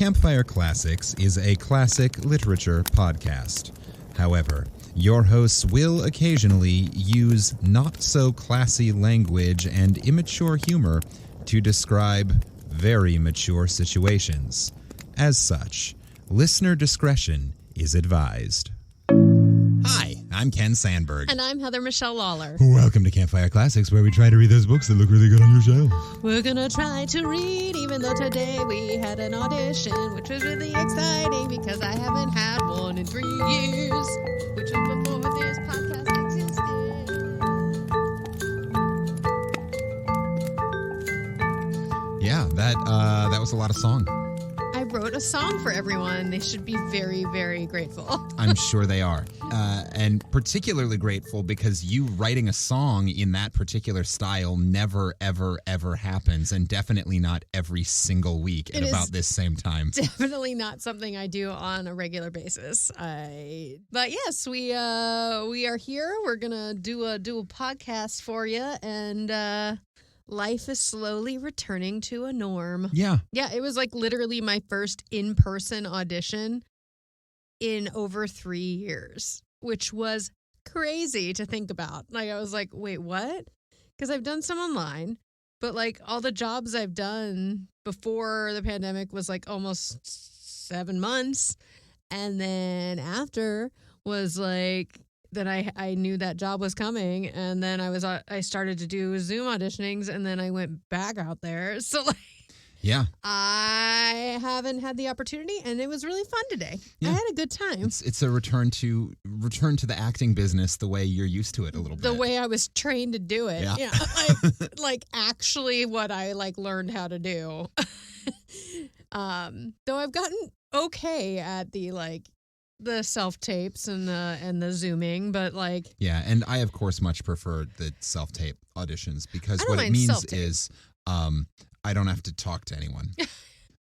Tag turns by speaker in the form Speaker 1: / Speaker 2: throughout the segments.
Speaker 1: Campfire Classics is a classic literature podcast. However, your hosts will occasionally use not-so-classy language and immature humor to describe very mature situations. As such, listener discretion is advised. Hi, I'm Ken Sandberg.
Speaker 2: And I'm Heather Michelle Lawler.
Speaker 1: Welcome to Campfire Classics, where we try to read those books that look really good on your shelf.
Speaker 2: We're gonna try to read, even though today we had an audition, which was really exciting because I haven't had one in 3 years, which was before this podcast existed.
Speaker 1: Yeah, that was a lot of song.
Speaker 2: I wrote a song for everyone. They should be very, very grateful.
Speaker 1: I'm sure they are. And particularly grateful because you writing a song in that particular style never, ever, ever happens, and definitely not every single week at about this same time.
Speaker 2: Definitely not something I do on a regular basis. But yes, we are here. We're gonna do a podcast for you, and life is slowly returning to a norm.
Speaker 1: Yeah.
Speaker 2: Yeah, it was like literally my first in-person audition in over 3 years, which was crazy to think about. Like, I was like, wait, what? Because I've done some online, but like all the jobs I've done before the pandemic was like almost 7 months. And then after was like that I knew that job was coming, and then I started to do Zoom auditionings, and then I went back out there. So like,
Speaker 1: yeah,
Speaker 2: I haven't had the opportunity, and it was really fun today.
Speaker 1: Yeah.
Speaker 2: I had a good time.
Speaker 1: It's a return to the acting business the way you're used to it a little bit.
Speaker 2: The way I was trained to do it.
Speaker 1: Yeah.
Speaker 2: Like actually what I like learned how to do. Though I've gotten okay at the self-tapes and the Zooming, but like...
Speaker 1: Yeah, and I, of course, much prefer the self-tape auditions because what it means
Speaker 2: self-tape.
Speaker 1: is I don't have to talk to anyone.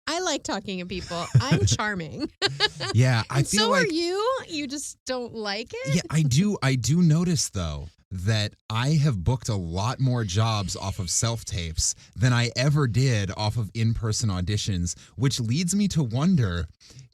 Speaker 2: I like talking to people. I'm charming.
Speaker 1: Yeah, I
Speaker 2: and
Speaker 1: feel
Speaker 2: so
Speaker 1: like...
Speaker 2: are you. You just don't like it?
Speaker 1: Yeah, I do notice, though, that I have booked a lot more jobs off of self-tapes than I ever did off of in-person auditions, which leads me to wonder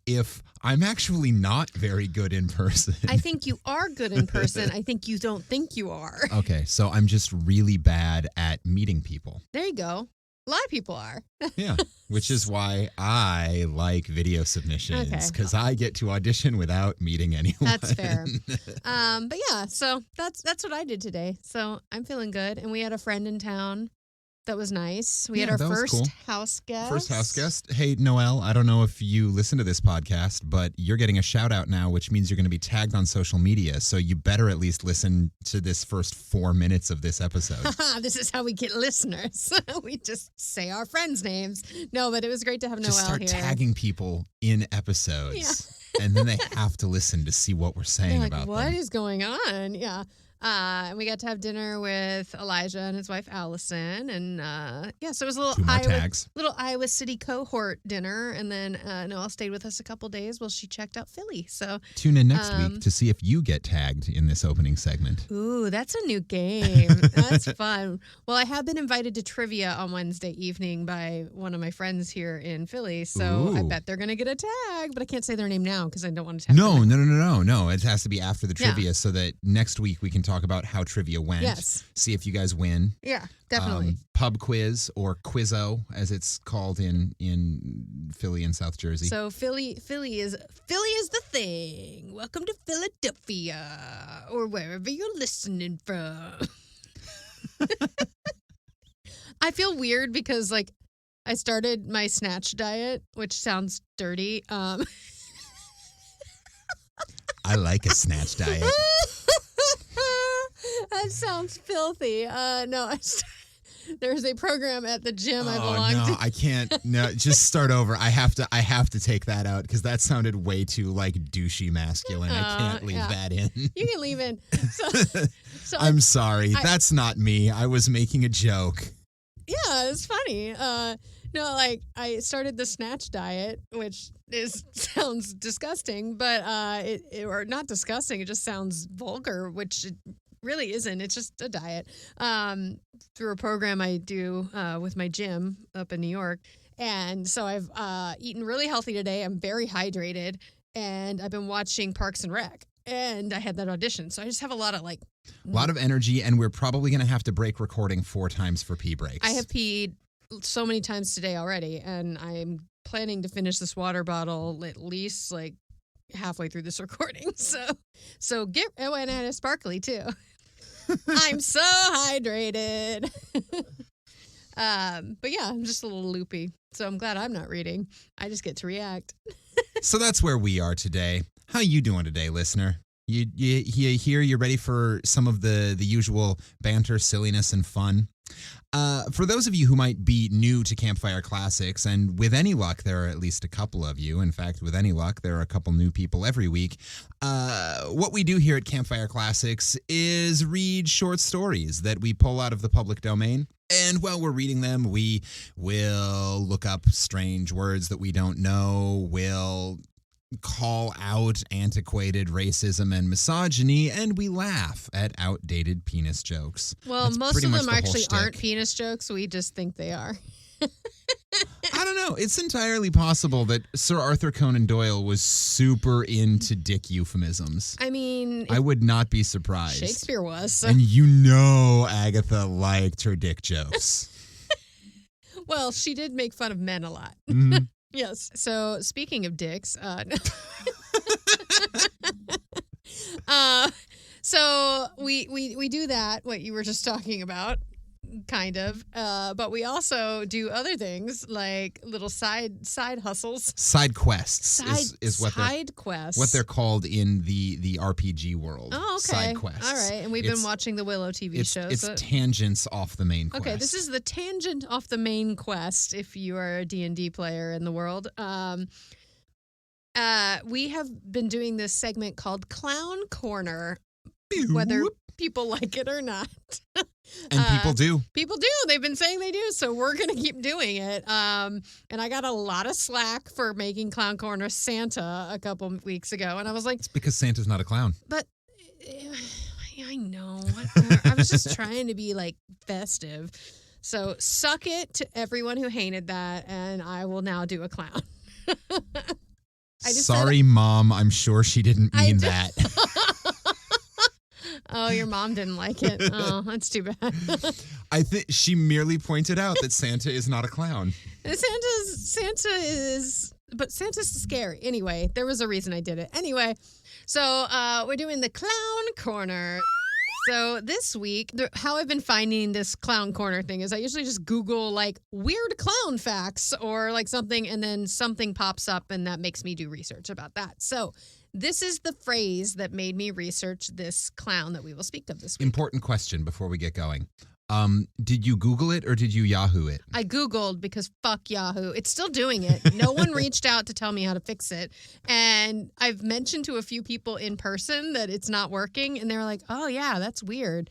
Speaker 1: if I'm actually not very good in person.
Speaker 2: I think you are good in person. I think you don't think you are.
Speaker 1: Okay, so I'm just really bad at meeting people.
Speaker 2: There you go. A lot of people are.
Speaker 1: Yeah, which is why I like video submissions, because I get to audition without meeting anyone.
Speaker 2: That's fair. But yeah, so that's what I did today. So I'm feeling good. And we had a friend in town. That was nice. We had our first house guest.
Speaker 1: First house guest. Hey, Noelle, I don't know if you listen to this podcast, but you're getting a shout out now, which means you're going to be tagged on social media. So you better at least listen to this first 4 minutes of this episode.
Speaker 2: This is how we get listeners. We just say our friends' names. No, but it was great to have Noelle here.
Speaker 1: Just start tagging people in episodes.
Speaker 2: Yeah.
Speaker 1: And then they have to listen to see what we're saying
Speaker 2: like,
Speaker 1: about
Speaker 2: what
Speaker 1: them.
Speaker 2: What is going on? Yeah. And we got to have dinner with Elijah and his wife Allison, and so it was a little Iowa City cohort dinner, and then Noelle stayed with us a couple days while she checked out Philly. So
Speaker 1: tune in next week to see if you get tagged in this opening segment.
Speaker 2: Ooh, that's a new game. That's fun. Well, I have been invited to trivia on Wednesday evening by one of my friends here in Philly, so I bet they're gonna get a tag, but I can't say their name now because I don't want to tag them.
Speaker 1: No. It has to be after the trivia so that next week we can talk about how trivia went.
Speaker 2: Yes.
Speaker 1: See if you guys win.
Speaker 2: Yeah, definitely.
Speaker 1: Pub quiz or quizzo, as it's called in Philly and South Jersey.
Speaker 2: So Philly is the thing. Welcome to Philadelphia, or wherever you're listening from. I feel weird because like I started my snatch diet, which sounds dirty.
Speaker 1: I like a snatch diet.
Speaker 2: That sounds filthy. There's a program at the gym I belong to.
Speaker 1: No, I can't. No, just start over. I have to take that out because that sounded way too like douchey masculine. I can't leave that in.
Speaker 2: You can leave in. So
Speaker 1: I'm sorry. That's not me. I was making a joke.
Speaker 2: Yeah, it's funny. I started the snatch diet, which sounds disgusting, but or not disgusting. It just sounds vulgar, which it really isn't. It's just a diet through a program I do with my gym up in New York. And so I've eaten really healthy today. I'm very hydrated, and I've been watching Parks and Rec. And I had that audition, so I just have a lot of
Speaker 1: energy, and we're probably going to have to break recording 4 times for pee breaks.
Speaker 2: I have peed so many times today already, and I'm planning to finish this water bottle at least like halfway through this recording. So get and it's sparkly too. I'm so hydrated. But yeah, I'm just a little loopy. So I'm glad I'm not reading. I just get to react.
Speaker 1: So that's where we are today. How you doing today, listener? You here? You ready for some of the usual banter, silliness, and fun? For those of you who might be new to Campfire Classics, and with any luck, there are at least a couple of you. In fact, with any luck, there are a couple new people every week. What we do here at Campfire Classics is read short stories that we pull out of the public domain. And while we're reading them, we will look up strange words that we don't know. We'll call out antiquated racism and misogyny, and we laugh at outdated penis jokes.
Speaker 2: Well,
Speaker 1: That's
Speaker 2: most of them actually
Speaker 1: shtick.
Speaker 2: aren't penis jokes. We just think they are.
Speaker 1: I don't know. It's entirely possible that Sir Arthur Conan Doyle was super into dick euphemisms.
Speaker 2: I mean,
Speaker 1: I would not be surprised.
Speaker 2: Shakespeare was. So.
Speaker 1: And you know Agatha liked her dick jokes.
Speaker 2: Well, she did make fun of men a lot.
Speaker 1: Mm-hmm.
Speaker 2: Yes. So speaking of dicks, so we do that, what you were just talking about, kind of. But we also do other things like little side hustles.
Speaker 1: Side quests is what they're called in the RPG world.
Speaker 2: Oh, okay.
Speaker 1: Side quests.
Speaker 2: All right. And we've been watching the Willow TV show.
Speaker 1: It's tangents off the main quest.
Speaker 2: Okay, this is the tangent off the main quest if you are a D&D player in the world. We have been doing this segment called Clown Corner, whether people like it or not.
Speaker 1: And people do.
Speaker 2: People do. They've been saying they do, so we're going to keep doing it. And I got a lot of slack for making Clown Corner Santa a couple weeks ago, and I was like...
Speaker 1: It's because Santa's not a clown.
Speaker 2: But... I know. I was just trying to be, like, festive. So suck it to everyone who hated that, and I will now do a clown.
Speaker 1: Sorry, Mom. I'm sure she didn't mean that.
Speaker 2: Oh, your mom didn't like it. Oh, that's too bad.
Speaker 1: I think she merely pointed out that Santa is not a clown.
Speaker 2: Santa is, but Santa's scary. Anyway, there was a reason I did it. Anyway, so we're doing the Clown Corner. So this week, how I've been finding this Clown Corner thing is I usually just Google like weird clown facts or like something, and then something pops up and that makes me do research about that. So this is the phrase that made me research this clown that we will speak of this week.
Speaker 1: Important question before we get going. Did you Google it or did you Yahoo it?
Speaker 2: I Googled because fuck Yahoo. It's still doing it. No one reached out to tell me how to fix it. And I've mentioned to a few people in person that it's not working. And they're like, oh, yeah, that's weird.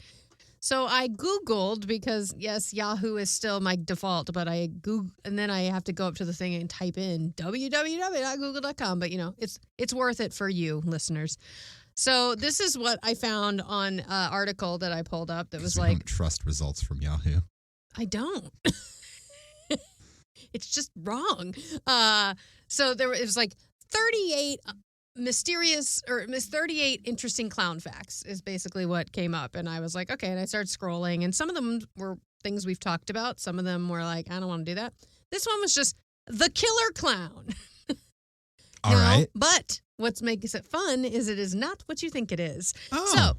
Speaker 2: So I Googled because, yes, Yahoo is still my default. But I Google, and then I have to go up to the thing and type in www.google.com. But, you know, it's worth it for you listeners. So this is what I found on an article that I pulled up that was like...
Speaker 1: don't trust results from Yahoo.
Speaker 2: I don't. It's just wrong. So it was like 38 38 interesting clown facts is basically what came up. And I was like, okay. And I started scrolling. And some of them were things we've talked about. Some of them were like, I don't want to do that. This one was just the killer clown.
Speaker 1: All right.
Speaker 2: But what makes it fun is it is not what you think it is.
Speaker 1: Oh.
Speaker 2: So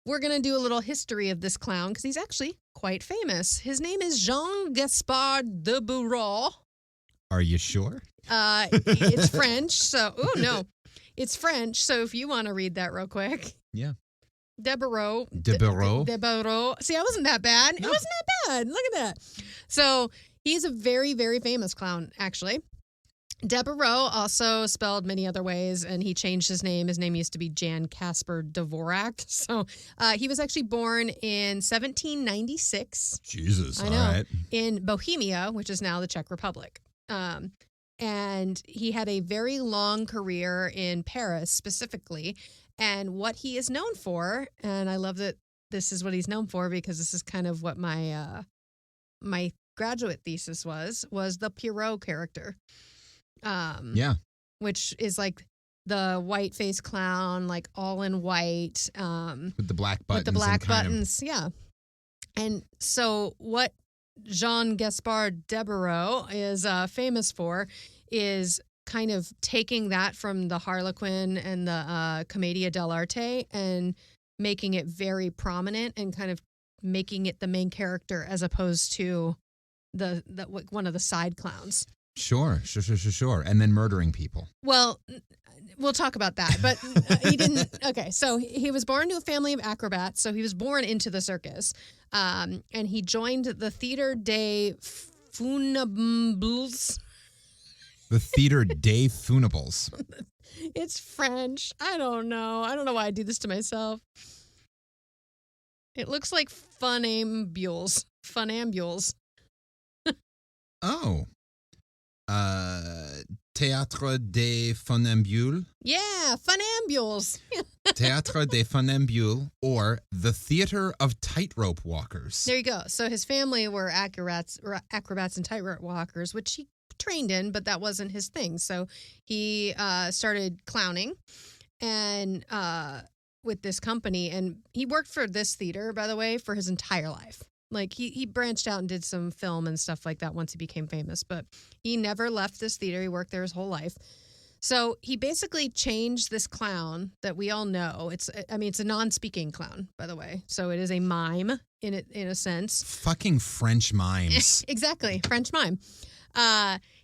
Speaker 2: we're going to do a little history of this clown because he's actually quite famous. His name is Jean-Gaspard de Bourreau.
Speaker 1: Are you sure?
Speaker 2: It's French. So, it's French. So if you want to read that real quick.
Speaker 1: Yeah.
Speaker 2: De Bourreau. See, I wasn't that bad. No. It wasn't that bad. Look at that. So he's a very, very famous clown, actually. De Bourreau, also spelled many other ways, and he changed his name. His name used to be Jan Casper Dvorak. So he was actually born in 1796.
Speaker 1: Jesus,
Speaker 2: I know,
Speaker 1: all right.
Speaker 2: in Bohemia, which is now the Czech Republic. And he had a very long career in Paris specifically. And what he is known for, and I love that this is what he's known for because this is kind of what my graduate thesis was the Pierrot character.
Speaker 1: Yeah.
Speaker 2: Which is like the white face clown, like all in white.
Speaker 1: With the black buttons.
Speaker 2: With the black buttons, yeah. And so what Jean-Gaspard Debarreau is famous for is kind of taking that from the Harlequin and the Commedia dell'arte and making it very prominent and kind of making it the main character as opposed to the one of the side clowns.
Speaker 1: Sure. And then murdering people.
Speaker 2: Well, we'll talk about that, but he didn't. Okay, so he was born to a family of acrobats, so he was born into the circus, and he joined the Theatre des Funables.
Speaker 1: The Theatre des Funables.
Speaker 2: It's French. I don't know why I do this to myself. It looks like funambules.
Speaker 1: Oh. Théâtre des Funambules.
Speaker 2: Yeah, funambules.
Speaker 1: Théâtre des Funambules, or the Theater of Tightrope Walkers.
Speaker 2: There you go. So his family were acrobats and tightrope walkers, which he trained in, but that wasn't his thing. So he started clowning and with this company, and he worked for this theater, by the way, for his entire life. Like he branched out and did some film and stuff like that once he became famous, but he never left this theater. He worked there his whole life. So he basically changed this clown that we all know. It's a non-speaking clown, by the way. So it is a mime in a sense.
Speaker 1: Fucking French mimes.
Speaker 2: Exactly, French mime.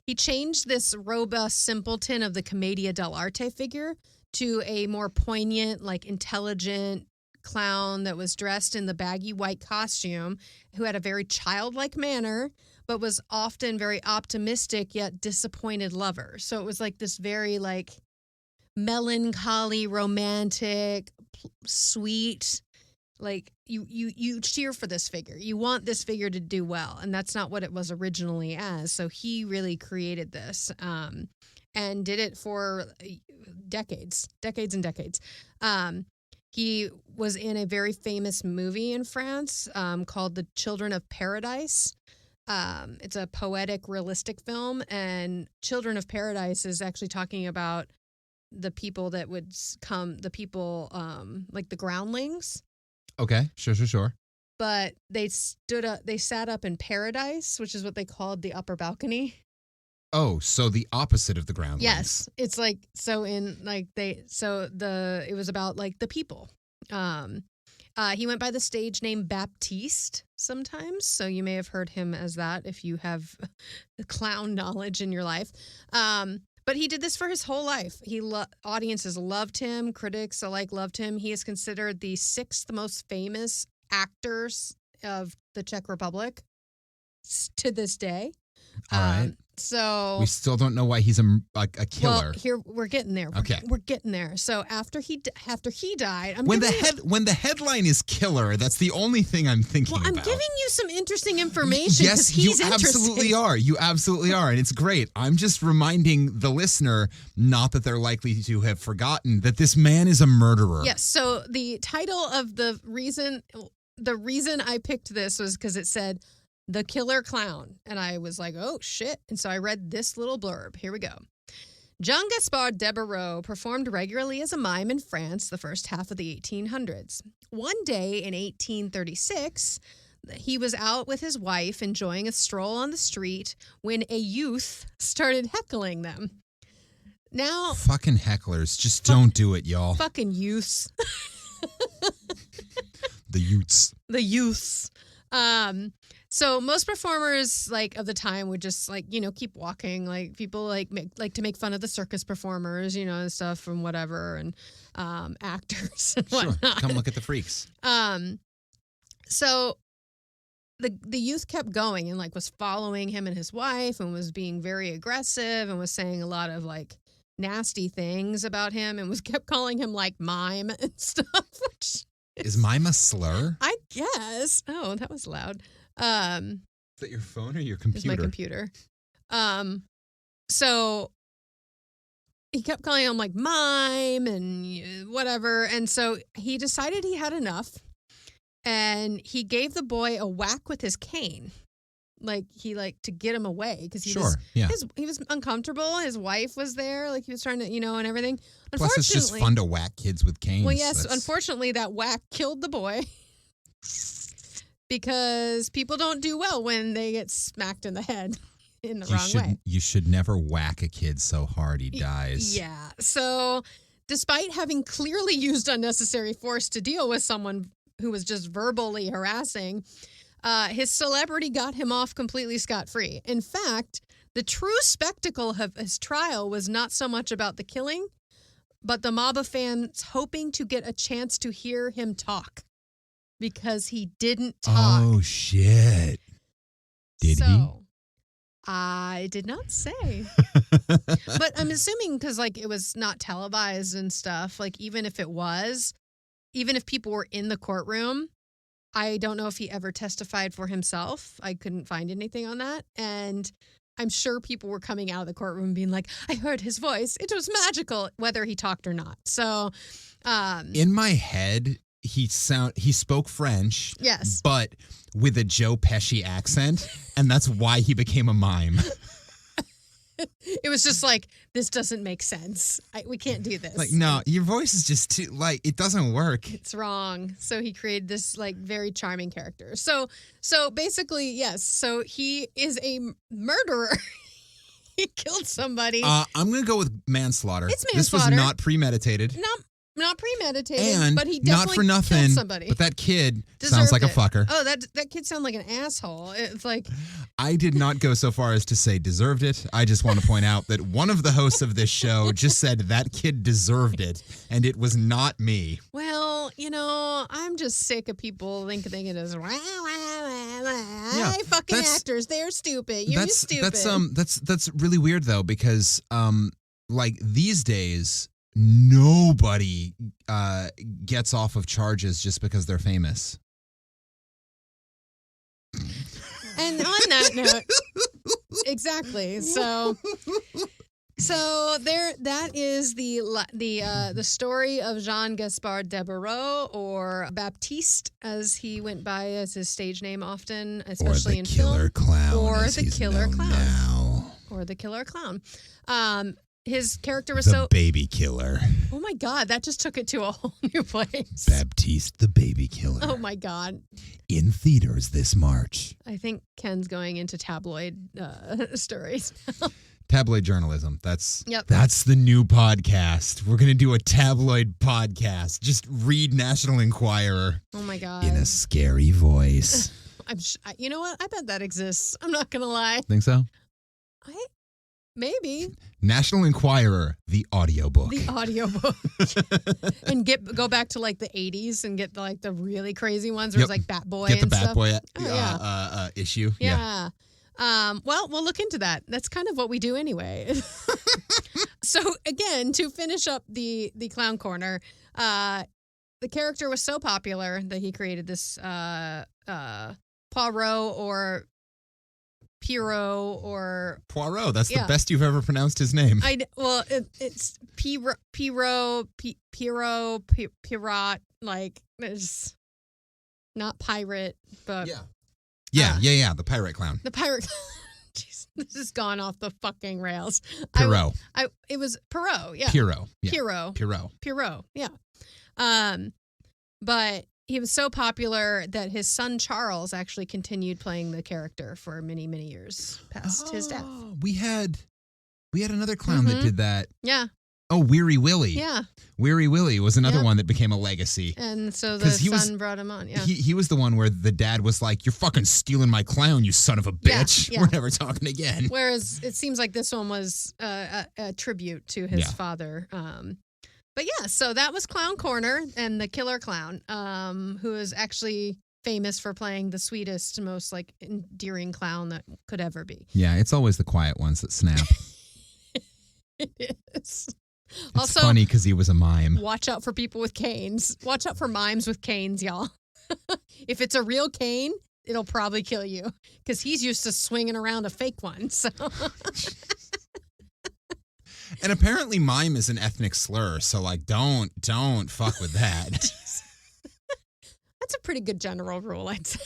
Speaker 2: He changed this robust simpleton of the Commedia dell'arte figure to a more poignant, like intelligent clown that was dressed in the baggy white costume, who had a very childlike manner, but was often very optimistic yet disappointed lover. So it was like this very like melancholy, romantic, sweet, like you cheer for this figure. You want this figure to do well, and that's not what it was originally as. So he really created this and did it for decades and decades. He was in a very famous movie in France called The Children of Paradise. It's a poetic, realistic film, and Children of Paradise is actually talking about the people that would come, like the groundlings.
Speaker 1: Okay, sure.
Speaker 2: But they sat up in paradise, which is what they called the upper balcony.
Speaker 1: Oh, so the opposite of the groundlings.
Speaker 2: Yes, it's like it was about like the people. He went by the stage name Baptiste sometimes, so you may have heard him as that if you have the clown knowledge in your life. But he did this for his whole life. Audiences loved him, critics alike loved him. He is considered the 6th most famous actors of the Czech Republic to this day.
Speaker 1: All right.
Speaker 2: So
Speaker 1: we still don't know why he's a killer.
Speaker 2: Well, here we're getting there. We're getting there. So after he died,
Speaker 1: when the headline is killer, that's the only thing I'm thinking about.
Speaker 2: I'm giving you some interesting information.
Speaker 1: Yes, you absolutely are. You absolutely are, and it's great. I'm just reminding the listener, not that they're likely to have forgotten, that this man is a murderer.
Speaker 2: Yes. So the title of the reason I picked this was because it said The Killer Clown. And I was like, oh, shit. And so I read this little blurb. Here we go. Jean-Gaspard Debarreau performed regularly as a mime in France the first half of the 1800s. One day in 1836, he was out with his wife enjoying a stroll on the street when a youth started heckling them. Now,
Speaker 1: fucking hecklers. Just don't do it, y'all.
Speaker 2: Fucking youths.
Speaker 1: The youths.
Speaker 2: The youths. So most performers like of the time would just like, keep walking. Like people like to make fun of the circus performers, and stuff from whatever, and actors and whatnot.
Speaker 1: Sure. Come look at the freaks.
Speaker 2: So the youth kept going and like was following him and his wife and was being very aggressive and was saying a lot of like nasty things about him and kept calling him like mime and stuff. Which
Speaker 1: is mime a slur?
Speaker 2: I guess. Oh, that was loud.
Speaker 1: Is that your phone or your computer?
Speaker 2: It's my computer. So he kept calling him like mime and whatever. And so he decided he had enough and he gave the boy a whack with his cane. to get him away because he was uncomfortable. His wife was there, like he was trying to, and everything.
Speaker 1: Plus, it's just fun to whack kids with canes.
Speaker 2: Well, yes, unfortunately, that whack killed the boy because people don't do well when they get smacked in the head in the wrong way.
Speaker 1: You should never whack a kid so hard he dies.
Speaker 2: Yeah. So, despite having clearly used unnecessary force to deal with someone who was just verbally harassing, his celebrity got him off completely scot-free. In fact, the true spectacle of his trial was not so much about the killing, but the mob of fans hoping to get a chance to hear him talk because he didn't talk.
Speaker 1: Oh, shit. Did he?
Speaker 2: I did not say. But I'm assuming because, it was not televised and stuff, even if it was, even if people were in the courtroom, I don't know if he ever testified for himself. I couldn't find anything on that. And I'm sure people were coming out of the courtroom being like, I heard his voice. It was magical, whether he talked or not. So,
Speaker 1: in my head, he spoke French.
Speaker 2: Yes.
Speaker 1: But with a Joe Pesci accent. And that's why he became a mime.
Speaker 2: It was just this doesn't make sense. We can't do this.
Speaker 1: No, your voice is just too, it doesn't work.
Speaker 2: It's wrong. So he created this, very charming character. So basically, yes. So he is a murderer. He killed somebody.
Speaker 1: I'm going to go with manslaughter.
Speaker 2: It's manslaughter.
Speaker 1: This was not premeditated.
Speaker 2: Not premeditated,
Speaker 1: and
Speaker 2: but he definitely
Speaker 1: not for nothing,
Speaker 2: killed somebody.
Speaker 1: But that kid
Speaker 2: Deserved
Speaker 1: sounds like
Speaker 2: it.
Speaker 1: a fucker.
Speaker 2: Oh, that kid sounded like an asshole. It's
Speaker 1: I did not go so far as to say deserved it. I just want to point out that one of the hosts of this show just said that kid deserved it, and it was not me.
Speaker 2: Well, I'm just sick of people thinking it is fucking actors. They're stupid. You're stupid.
Speaker 1: That's really weird though, because these days nobody gets off of charges just because they're famous.
Speaker 2: And on that note, exactly. So there, that is the story of Jean Gaspard Debarreau, or Baptiste, as he went by as his stage name often, especially in film.
Speaker 1: Or the Killer Clown.
Speaker 2: Or the Killer Clown.
Speaker 1: Now.
Speaker 2: Or the Killer Clown. His character was
Speaker 1: the baby killer.
Speaker 2: Oh my God, that just took it to a whole new place.
Speaker 1: Baptiste the baby killer.
Speaker 2: Oh my God.
Speaker 1: In theaters this March.
Speaker 2: I think Ken's going into tabloid stories now.
Speaker 1: Tabloid journalism. That's the new podcast. We're going to do a tabloid podcast. Just read National Enquirer.
Speaker 2: Oh my God.
Speaker 1: In a scary voice.
Speaker 2: You know what? I bet that exists. I'm not going to lie.
Speaker 1: Think so?
Speaker 2: Maybe.
Speaker 1: National Enquirer, the audiobook.
Speaker 2: The audiobook. And go back to the 80s and get the really crazy ones where it's Bat Boy and stuff.
Speaker 1: Get the Bat Boy issue.
Speaker 2: Yeah. Well, we'll look into that. That's kind of what we do anyway. So again, to finish up the clown corner, the character was so popular that he created this Poirot or Pierrot or
Speaker 1: Poirot. That's the best you've ever pronounced his name.
Speaker 2: It's Pierrot, there's not pirate, but
Speaker 1: the pirate clown.
Speaker 2: The pirate. Jeez, this has gone off the fucking rails.
Speaker 1: Pierrot.
Speaker 2: It was Pierrot. Yeah.
Speaker 1: Pierrot. Yeah.
Speaker 2: Pierrot. Yeah. But he was so popular that his son Charles actually continued playing the character for many, many years past his death.
Speaker 1: We had another clown that did that.
Speaker 2: Yeah.
Speaker 1: Oh, Weary Willie.
Speaker 2: Yeah.
Speaker 1: Weary Willie was another one that became a legacy.
Speaker 2: And so the son brought him on. Yeah.
Speaker 1: He was the one where the dad was like, "You're fucking stealing my clown, you son of a bitch.
Speaker 2: Yeah.
Speaker 1: We're never talking again."
Speaker 2: Whereas it seems like this one was a tribute to his father. But yeah, so that was Clown Corner and the Killer Clown, who is actually famous for playing the sweetest, most endearing clown that could ever be.
Speaker 1: Yeah, it's always the quiet ones that snap.
Speaker 2: It is.
Speaker 1: It's
Speaker 2: also
Speaker 1: funny because he was a mime.
Speaker 2: Watch out for people with canes. Watch out for mimes with canes, y'all. If it's a real cane, it'll probably kill you because he's used to swinging around a fake one. So.
Speaker 1: And apparently mime is an ethnic slur, so don't fuck with that.
Speaker 2: That's a pretty good general rule, I'd say.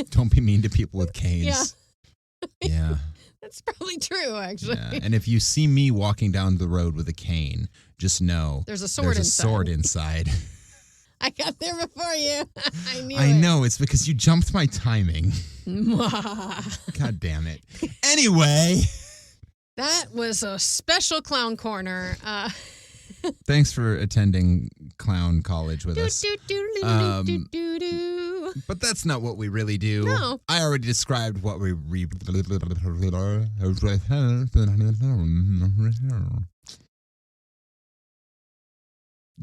Speaker 1: Don't be mean to people with canes.
Speaker 2: Yeah.
Speaker 1: Yeah.
Speaker 2: That's probably true, actually.
Speaker 1: Yeah. And if you see me walking down the road with a cane, just know
Speaker 2: There's a sword inside.
Speaker 1: sword inside.
Speaker 2: I got there before you. I knew it.
Speaker 1: I know. It's because you jumped my timing. God damn it. Anyway.
Speaker 2: That was a special clown corner.
Speaker 1: Thanks for attending clown college with us. But that's not what we really do.
Speaker 2: No.
Speaker 1: I already described what we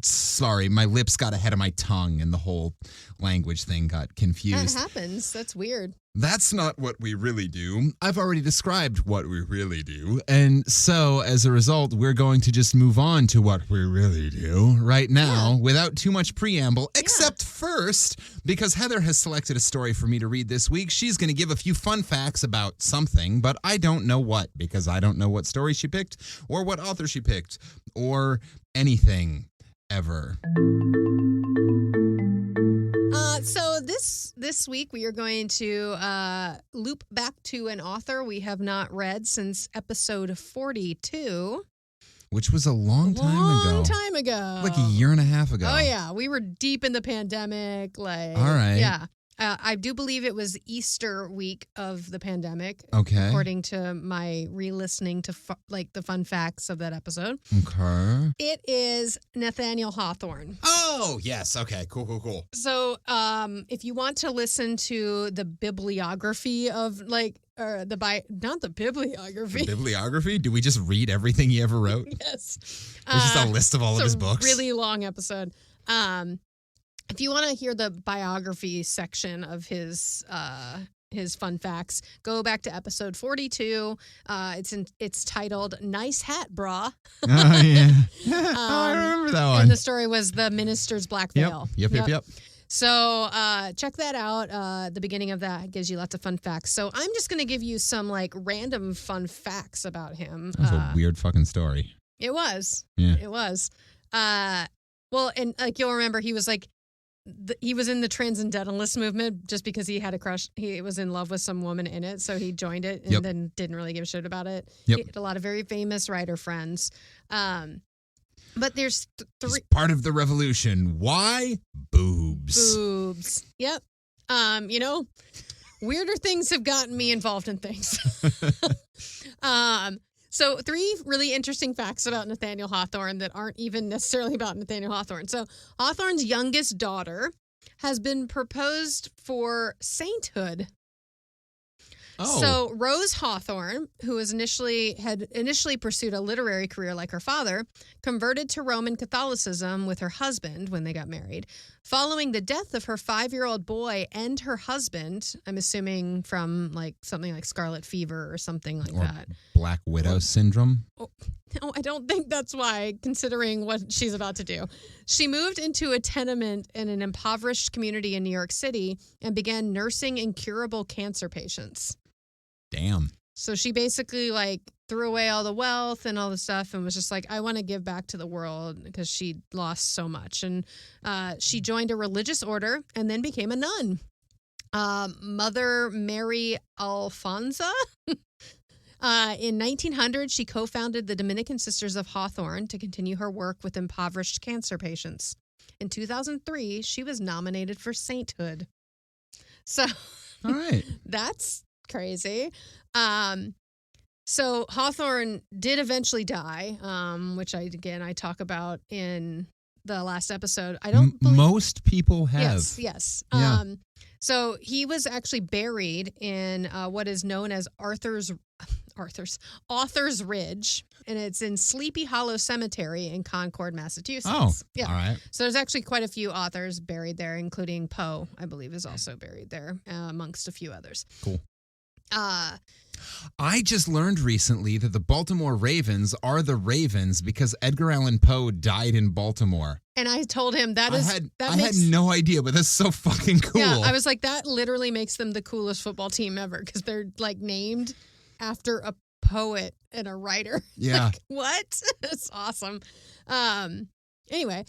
Speaker 1: Sorry, my lips got ahead of my tongue and the whole language thing got confused.
Speaker 2: That happens. That's weird.
Speaker 1: That's not what we really do. I've already described what we really do. And so, as a result, we're going to just move on to what we really do right now without too much preamble, except first, because Heather has selected a story for me to read this week. She's going to give a few fun facts about something, but I don't know what, because I don't know what story she picked or what author she picked or anything ever.
Speaker 2: So this week we are going to loop back to an author we have not read since episode 42.
Speaker 1: Which was a long time ago.
Speaker 2: Long time ago.
Speaker 1: Like a year and a half ago.
Speaker 2: Oh, yeah. We were deep in the pandemic. All
Speaker 1: right.
Speaker 2: Yeah. I do believe it was Easter week of the pandemic.
Speaker 1: Okay.
Speaker 2: According to my re-listening to the fun facts of that episode.
Speaker 1: Okay.
Speaker 2: It is Nathaniel Hawthorne.
Speaker 1: Oh, yes. Okay. Cool.
Speaker 2: So if you want to listen to the bibliography of not the bibliography.
Speaker 1: The bibliography? Do we just read everything he ever wrote?
Speaker 2: Yes.
Speaker 1: There's just a list of all of his books.
Speaker 2: Really long episode. If you want to hear the biography section of his fun facts, go back to episode 42. It's titled "Nice Hat, Brah."
Speaker 1: Oh yeah, I remember that one.
Speaker 2: And the story was the minister's black veil.
Speaker 1: Yep.
Speaker 2: So check that out. The beginning of that gives you lots of fun facts. So I'm just going to give you some random fun facts about him.
Speaker 1: That was a weird fucking story.
Speaker 2: It was.
Speaker 1: Yeah.
Speaker 2: It was. Well, and you'll remember he was he was in the transcendentalist movement just because he had a crush. He was in love with some woman in it, so he joined it and then didn't really give a shit about it.
Speaker 1: Yep.
Speaker 2: He had a lot of very famous writer friends. But there's three.
Speaker 1: He's part of the revolution. Why? Boobs.
Speaker 2: Yep. Weirder things have gotten me involved in things. So 3 really interesting facts about Nathaniel Hawthorne that aren't even necessarily about Nathaniel Hawthorne. So Hawthorne's youngest daughter has been proposed for sainthood.
Speaker 1: Oh.
Speaker 2: So Rose Hawthorne, who had initially pursued a literary career like her father, converted to Roman Catholicism with her husband when they got married. Following the death of her 5-year-old boy and her husband, I'm assuming from something like scarlet fever or something like that.
Speaker 1: Black Widow syndrome?
Speaker 2: No, I don't think that's why, considering what she's about to do. She moved into a tenement in an impoverished community in New York City and began nursing incurable cancer patients.
Speaker 1: Damn.
Speaker 2: So she basically threw away all the wealth and all the stuff and was just I want to give back to the world because she lost so much. And she joined a religious order and then became a nun. Mother Mary Alfonsa. In 1900, she co-founded the Dominican Sisters of Hawthorne to continue her work with impoverished cancer patients. In 2003, she was nominated for sainthood. So,
Speaker 1: all right.
Speaker 2: That's crazy. So Hawthorne did eventually die, which I talk about in the last episode. I don't believe
Speaker 1: most people have.
Speaker 2: Yes.
Speaker 1: Yeah.
Speaker 2: So he was actually buried in what is known as Author's Ridge, and it's in Sleepy Hollow Cemetery in Concord, Massachusetts.
Speaker 1: Oh,
Speaker 2: yeah.
Speaker 1: All right.
Speaker 2: So there's actually quite a few authors buried there, including Poe, I believe, is also buried there, amongst a few others.
Speaker 1: Cool. I just learned recently that the Baltimore Ravens are the Ravens because Edgar Allan Poe died in Baltimore.
Speaker 2: And I told him
Speaker 1: I had no idea, but that's so fucking cool.
Speaker 2: Yeah, I was like, that literally makes them the coolest football team ever because they're named after a poet and a writer.
Speaker 1: Yeah.
Speaker 2: What? That's awesome. Anyway,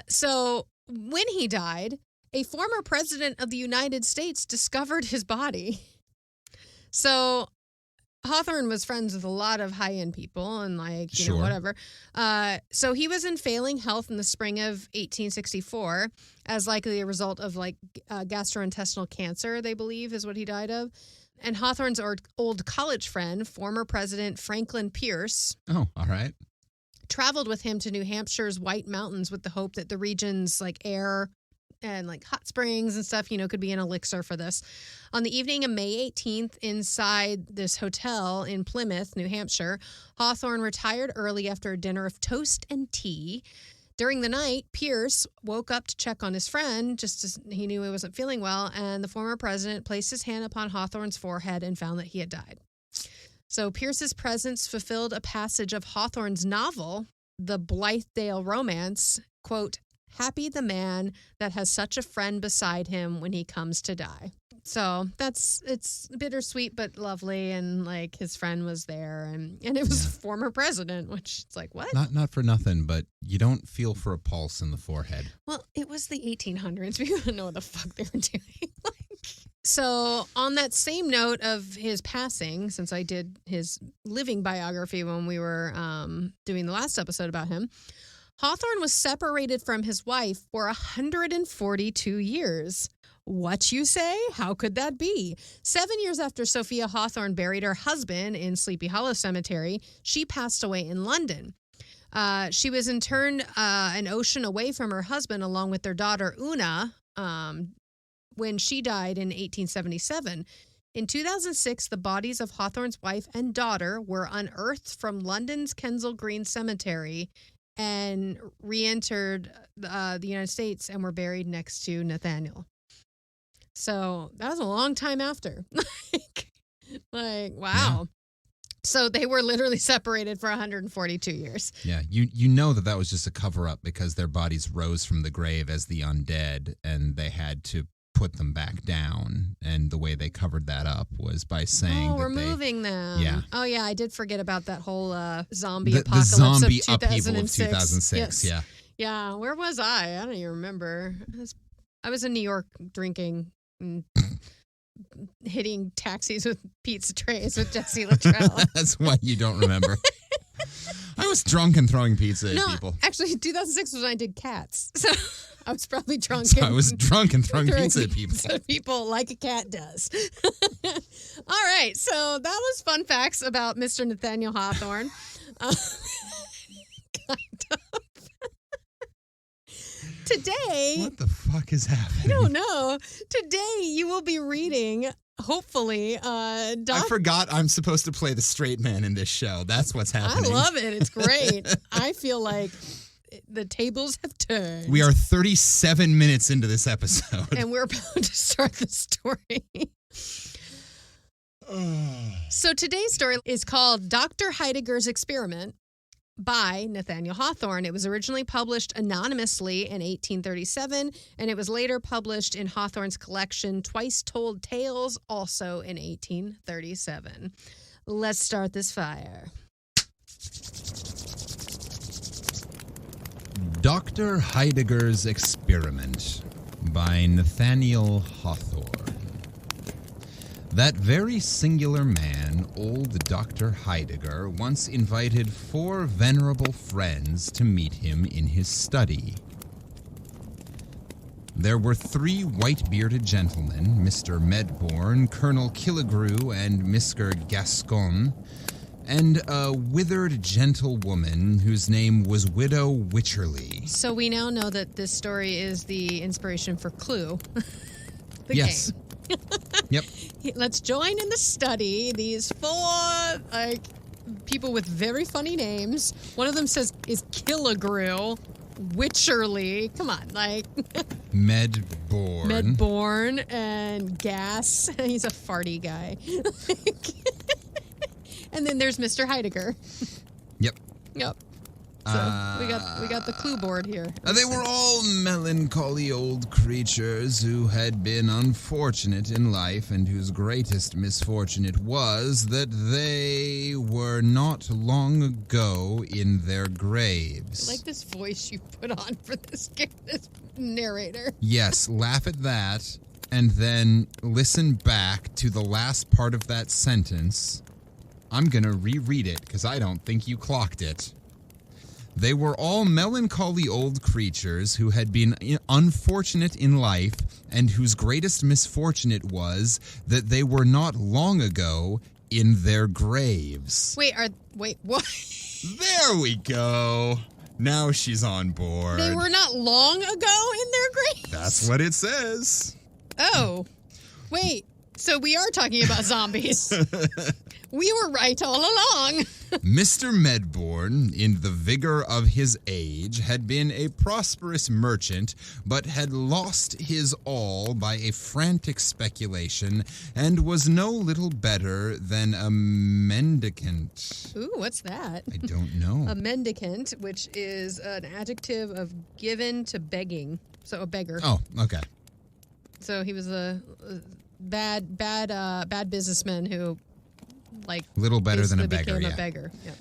Speaker 2: so when he died, a former president of the United States discovered his body. So Hawthorne was friends with a lot of high-end people and
Speaker 1: Sure.
Speaker 2: whatever. So he was in failing health in the spring of 1864 as likely a result of gastrointestinal cancer, they believe is what he died of. And Hawthorne's old college friend, former President Franklin Pierce,
Speaker 1: Oh, all right.
Speaker 2: traveled with him to New Hampshire's White Mountains with the hope that the region's air and hot springs and stuff, could be an elixir for this. On the evening of May 18th, inside this hotel in Plymouth, New Hampshire, Hawthorne retired early after a dinner of toast and tea. During the night, Pierce woke up to check on his friend, just as he knew he wasn't feeling well, and the former president placed his hand upon Hawthorne's forehead and found that he had died. So Pierce's presence fulfilled a passage of Hawthorne's novel, The Blithedale Romance, quote, "Happy the man that has such a friend beside him when he comes to die." So it's bittersweet but lovely, and his friend was there, and it was former president, which it's what?
Speaker 1: Not for nothing, but you don't feel for a pulse in the forehead.
Speaker 2: Well, it was the 1800s. We didn't know what the fuck they were doing. So on that same note of his passing, since I did his living biography when we were doing the last episode about him, Hawthorne was separated from his wife for 142 years. What you say? How could that be? 7 years after Sophia Hawthorne buried her husband in Sleepy Hollow Cemetery, she passed away in London. She was interned an ocean away from her husband along with their daughter Una when she died in 1877. In 2006, the bodies of Hawthorne's wife and daughter were unearthed from London's Kensal Green Cemetery and re-entered the United States and were buried next to Nathaniel. So that was a long time after. Wow.
Speaker 1: Yeah.
Speaker 2: So they were literally separated for 142 years.
Speaker 1: Yeah, you know that was just a cover-up because their bodies rose from the grave as the undead, and they had to put them back down. And the way they covered that up was by saying
Speaker 2: we're moving them.
Speaker 1: Yeah.
Speaker 2: Oh, yeah, I did forget about that whole zombie
Speaker 1: the
Speaker 2: apocalypse
Speaker 1: zombie
Speaker 2: of 2006.
Speaker 1: upheaval of 2006,
Speaker 2: Yes.
Speaker 1: yeah.
Speaker 2: Yeah, where was I? I don't even remember. I was in New York drinking and hitting taxis with pizza trays with Jesse Luttrell.
Speaker 1: That's why you don't remember. I was drunk and throwing pizza at people.
Speaker 2: Actually, 2006 was when I did Cats. So I was probably drunk.
Speaker 1: So I was drunk and throwing pizza at people.
Speaker 2: So people like a cat does. All right. So that was fun facts about Mr. Nathaniel Hawthorne. Kind of. Today.
Speaker 1: What the fuck is happening?
Speaker 2: I don't know. Today you will be reading, hopefully,
Speaker 1: I forgot I'm supposed to play the straight man in this show. That's what's happening.
Speaker 2: I love it. It's great. I feel like the tables have turned.
Speaker 1: We are 37 minutes into this episode.
Speaker 2: And we're about to start the story. So today's story is called Dr. Heidegger's Experiment by Nathaniel Hawthorne. It was originally published anonymously in 1837, and it was later published in Hawthorne's collection Twice Told Tales, also in 1837. Let's start this fire.
Speaker 1: Dr. Heidegger's Experiment by Nathaniel Hawthorne. That very singular man, old Dr. Heidegger, once invited 4 venerable friends to meet him in his study. There were 3 white-bearded gentlemen, Mr. Medbourne, Colonel Killigrew, and Mr. Gascon, and a withered gentlewoman whose name was Widow Wycherley.
Speaker 2: So we now know that this story is the inspiration for Clue.
Speaker 1: Yes.
Speaker 2: Game.
Speaker 1: Yep.
Speaker 2: Let's join in the study. These 4 people with very funny names. One of them is Killigrew, Wycherley. Come on, Medbourne and Gas. He's a farty guy. And then there's Mr. Heidegger.
Speaker 1: Yep.
Speaker 2: So we got the clue board here.
Speaker 1: They were all melancholy old creatures who had been unfortunate in life and whose greatest misfortune it was that they were not long ago in their graves.
Speaker 2: I like this voice you put on for this narrator.
Speaker 1: Yes, laugh at that and then listen back to the last part of that sentence I'm going to reread it because I don't think you clocked it. They were all melancholy old creatures who had been unfortunate in life and whose greatest misfortune it was that they were not long ago in their graves.
Speaker 2: Wait, what?
Speaker 1: There we go. Now she's on board.
Speaker 2: They were not long ago in their graves?
Speaker 1: That's what it says.
Speaker 2: Oh, wait. So we are talking about zombies. We were right all along.
Speaker 1: Mr. Medbourne, in the vigor of his age, had been a prosperous merchant, but had lost his all by a frantic speculation, and was no little better than a mendicant.
Speaker 2: Ooh, what's that?
Speaker 1: I don't know.
Speaker 2: A mendicant, which is an adjective of given to begging. So a beggar.
Speaker 1: Oh, okay.
Speaker 2: So he was a bad businessman who, like,
Speaker 1: little better than a beggar,
Speaker 2: became a beggar. Yeah.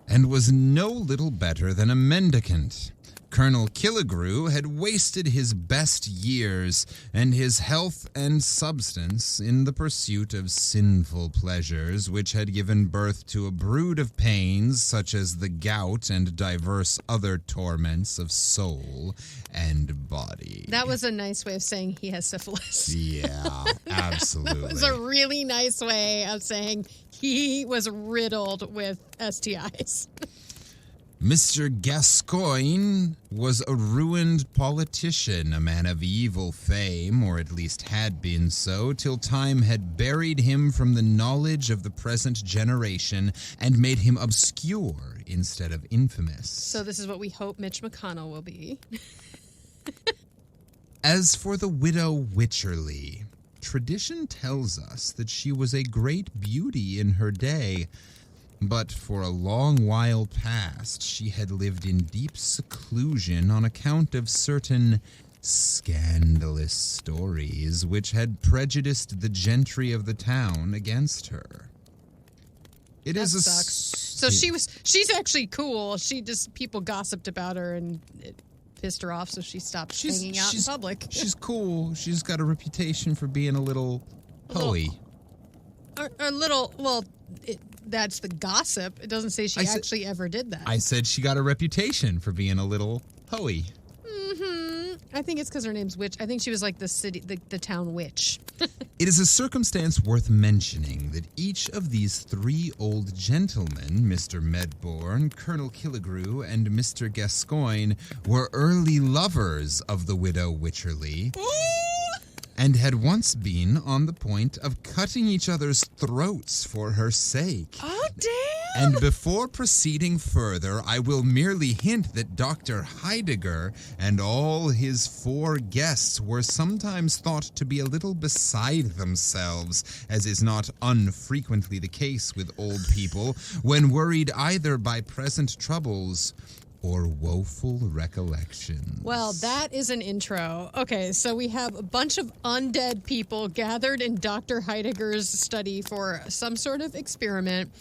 Speaker 1: And was no little better than a mendicant. Colonel Killigrew had wasted his best years and his health and substance in the pursuit of sinful pleasures, which had given birth to a brood of pains such as the gout and divers other torments of soul and body.
Speaker 2: That was a nice way of saying he has syphilis.
Speaker 1: Yeah, absolutely.
Speaker 2: That was a really nice way of saying he was riddled with STIs.
Speaker 1: Mr. Gascoigne was a ruined politician, a man of evil fame, or at least had been so, till time had buried him from the knowledge of the present generation and made him obscure instead of infamous.
Speaker 2: So this is what we hope Mitch McConnell will be.
Speaker 1: As for the widow Wycherley, tradition tells us that she was a great beauty in her day, but for a long while past she had lived in deep seclusion on account of certain scandalous stories which had prejudiced the gentry of the town against her. It
Speaker 2: that
Speaker 1: is a
Speaker 2: sucks. So she's actually cool. People gossiped about her and it pissed her off, so she stopped hanging out in public.
Speaker 1: She's cool. She's got a reputation for being a little hoey.
Speaker 2: A little, well, that's the gossip. It doesn't say she actually ever did that.
Speaker 1: I said she got a reputation for being a little hoey.
Speaker 2: Mm-hmm. I think it's because her name's Witch. I think she was like the town witch.
Speaker 1: It is a circumstance worth mentioning that each of these three old gentlemen, Mr. Medbourne, Colonel Killigrew, and Mr. Gascoigne, were early lovers of the widow Wycherley, and had once been on the point of cutting each other's throats for her sake.
Speaker 2: Oh, damn!
Speaker 1: And before proceeding further, I will merely hint that Dr. Heidegger and all his four guests were sometimes thought to be a little beside themselves, as is not unfrequently the case with old people, when worried either by present troubles or woeful recollections.
Speaker 2: Well, that is an intro. Okay, so we have a bunch of undead people gathered in Dr. Heidegger's study for some sort of experiment.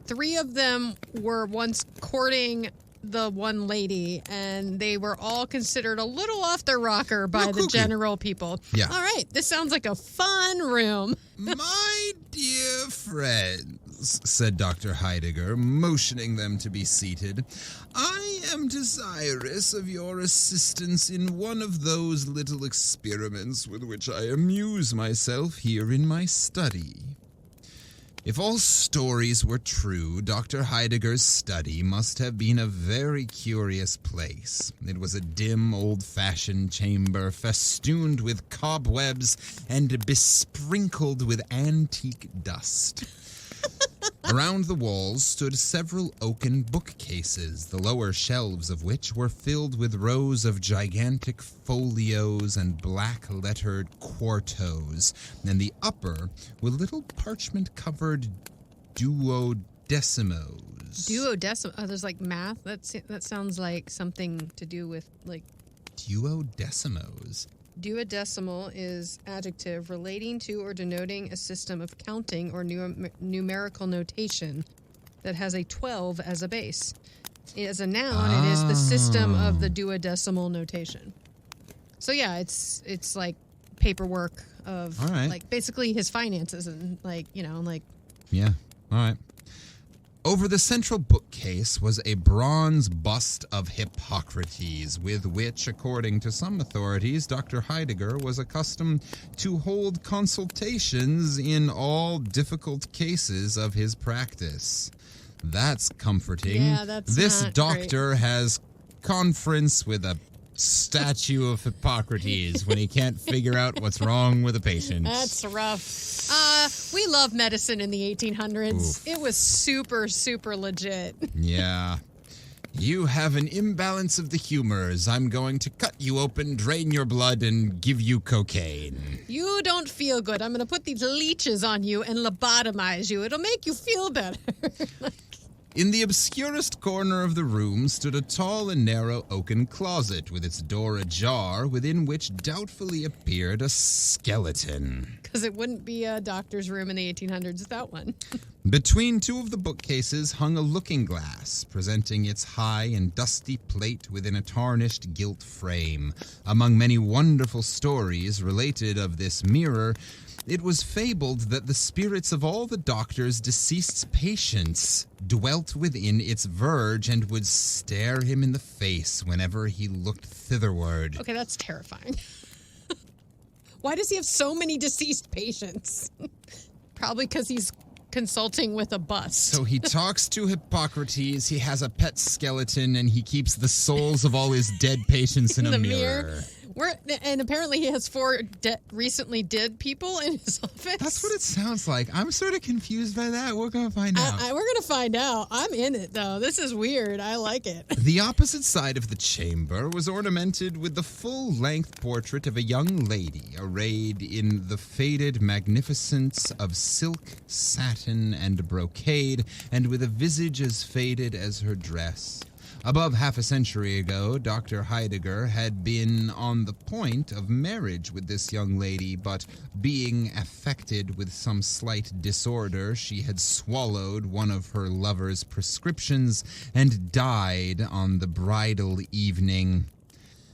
Speaker 2: 3 of them were once courting the one lady, and they were all considered a little off their rocker by the general people.
Speaker 1: Yeah.
Speaker 2: All right, this sounds like a fun room.
Speaker 1: My dear friends, said Dr. Heidegger, motioning them to be seated, I am desirous of your assistance in one of those little experiments with which I amuse myself here in my study. If all stories were true, Dr. Heidegger's study must have been a very curious place. It was a dim, old-fashioned chamber festooned with cobwebs and besprinkled with antique dust. Around the walls stood several oaken bookcases, the lower shelves of which were filled with rows of gigantic folios and black-lettered quartos, and the upper with little parchment-covered duodecimos.
Speaker 2: Duodecimo. Oh, there's like math. That sounds like something to do with like
Speaker 1: Duodecimos.
Speaker 2: Duodecimal is adjective relating to or denoting a system of counting or numerical notation that has a 12 as a base. As a noun, it is the system of the duodecimal notation. So yeah, it's like paperwork of like basically his finances and like, you know, like
Speaker 1: yeah. All right. Over the central bookcase was a bronze bust of Hippocrates, with which, according to some authorities, Dr. Heidegger was accustomed to hold consultations in all difficult cases of his practice. That's comforting.
Speaker 2: Yeah, that's
Speaker 1: This
Speaker 2: not
Speaker 1: doctor has conference with a statue of Hippocrates when he can't figure out what's wrong with a patient.
Speaker 2: That's rough. We love medicine in the 1800s.
Speaker 1: Oof.
Speaker 2: It was super, super legit.
Speaker 1: Yeah. You have an imbalance of the humors. I'm going to cut you open, drain your blood, and give you cocaine.
Speaker 2: You don't feel good. I'm going to put these leeches on you and lobotomize you. It'll make you feel better.
Speaker 1: In the obscurest corner of the room stood a tall and narrow oaken closet with its door ajar, within which doubtfully appeared a skeleton.
Speaker 2: Because it wouldn't be a doctor's room in the 1800s without one.
Speaker 1: Between two of the bookcases hung a looking glass, presenting its high and dusty plate within a tarnished gilt frame. Among many wonderful stories related of this mirror, it was fabled that the spirits of all the doctor's deceased patients dwelt within its verge and would stare him in the face whenever he looked thitherward.
Speaker 2: Okay, that's terrifying. Why does he have so many deceased patients? Probably because he's consulting with a bust.
Speaker 1: So he talks to Hippocrates, he has a pet skeleton, and he keeps the souls of all his dead patients in a mirror.
Speaker 2: And apparently he has 4 recently dead people in his office.
Speaker 1: That's what it sounds like. I'm sort of confused by that. We're going to find out.
Speaker 2: We're going to find out. I'm in it, though. This is weird. I like it.
Speaker 1: The opposite side of the chamber was ornamented with the full-length portrait of a young lady arrayed in the faded magnificence of silk, satin, and brocade, and with a visage as faded as her dress. Above half a century ago, Dr. Heidegger had been on the point of marriage with this young lady, but being affected with some slight disorder, she had swallowed one of her lover's prescriptions and died on the bridal evening.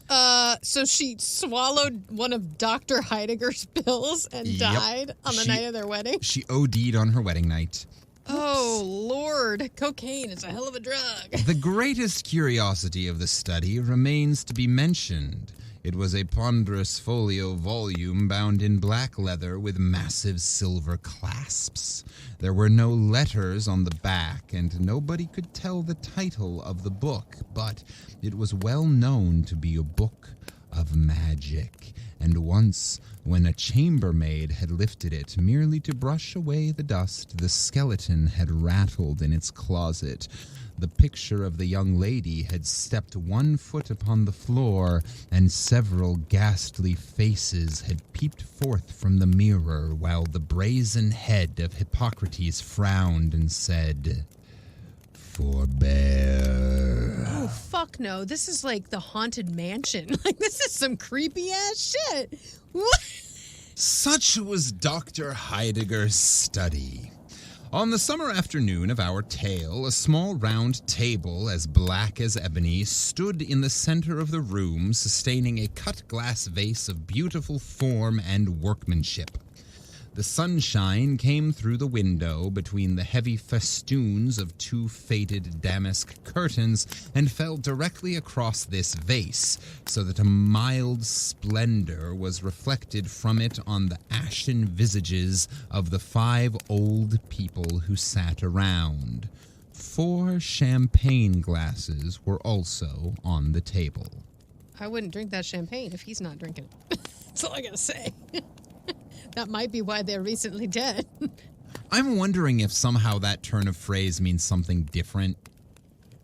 Speaker 2: So she swallowed one of Dr. Heidegger's pills and died on the night of their wedding?
Speaker 1: She OD'd on her wedding night.
Speaker 2: Oh, Lord. Cocaine is a hell of a drug.
Speaker 1: The greatest curiosity of the study remains to be mentioned. It was a ponderous folio volume bound in black leather with massive silver clasps. There were no letters on the back, and nobody could tell the title of the book, but it was well known to be a book of magic. And once, when a chambermaid had lifted it merely to brush away the dust, the skeleton had rattled in its closet. The picture of the young lady had stepped 1 foot upon the floor, and several ghastly faces had peeped forth from the mirror, while the brazen head of Hippocrates frowned and said, "Forbear."
Speaker 2: Oh, fuck no. This is like the Haunted Mansion. Like, this is some creepy-ass shit. What?
Speaker 1: Such was Dr. Heidegger's study. On the summer afternoon of our tale, a small round table as black as ebony stood in the center of the room, sustaining a cut glass vase of beautiful form and workmanship. The sunshine came through the window between the heavy festoons of 2 faded damask curtains and fell directly across this vase, so that a mild splendor was reflected from it on the ashen visages of the 5 old people who sat around. 4 champagne glasses were also on the table.
Speaker 2: I wouldn't drink that champagne if he's not drinking it. That's all I gotta say. That might be why they're recently dead.
Speaker 1: I'm wondering if somehow that turn of phrase means something different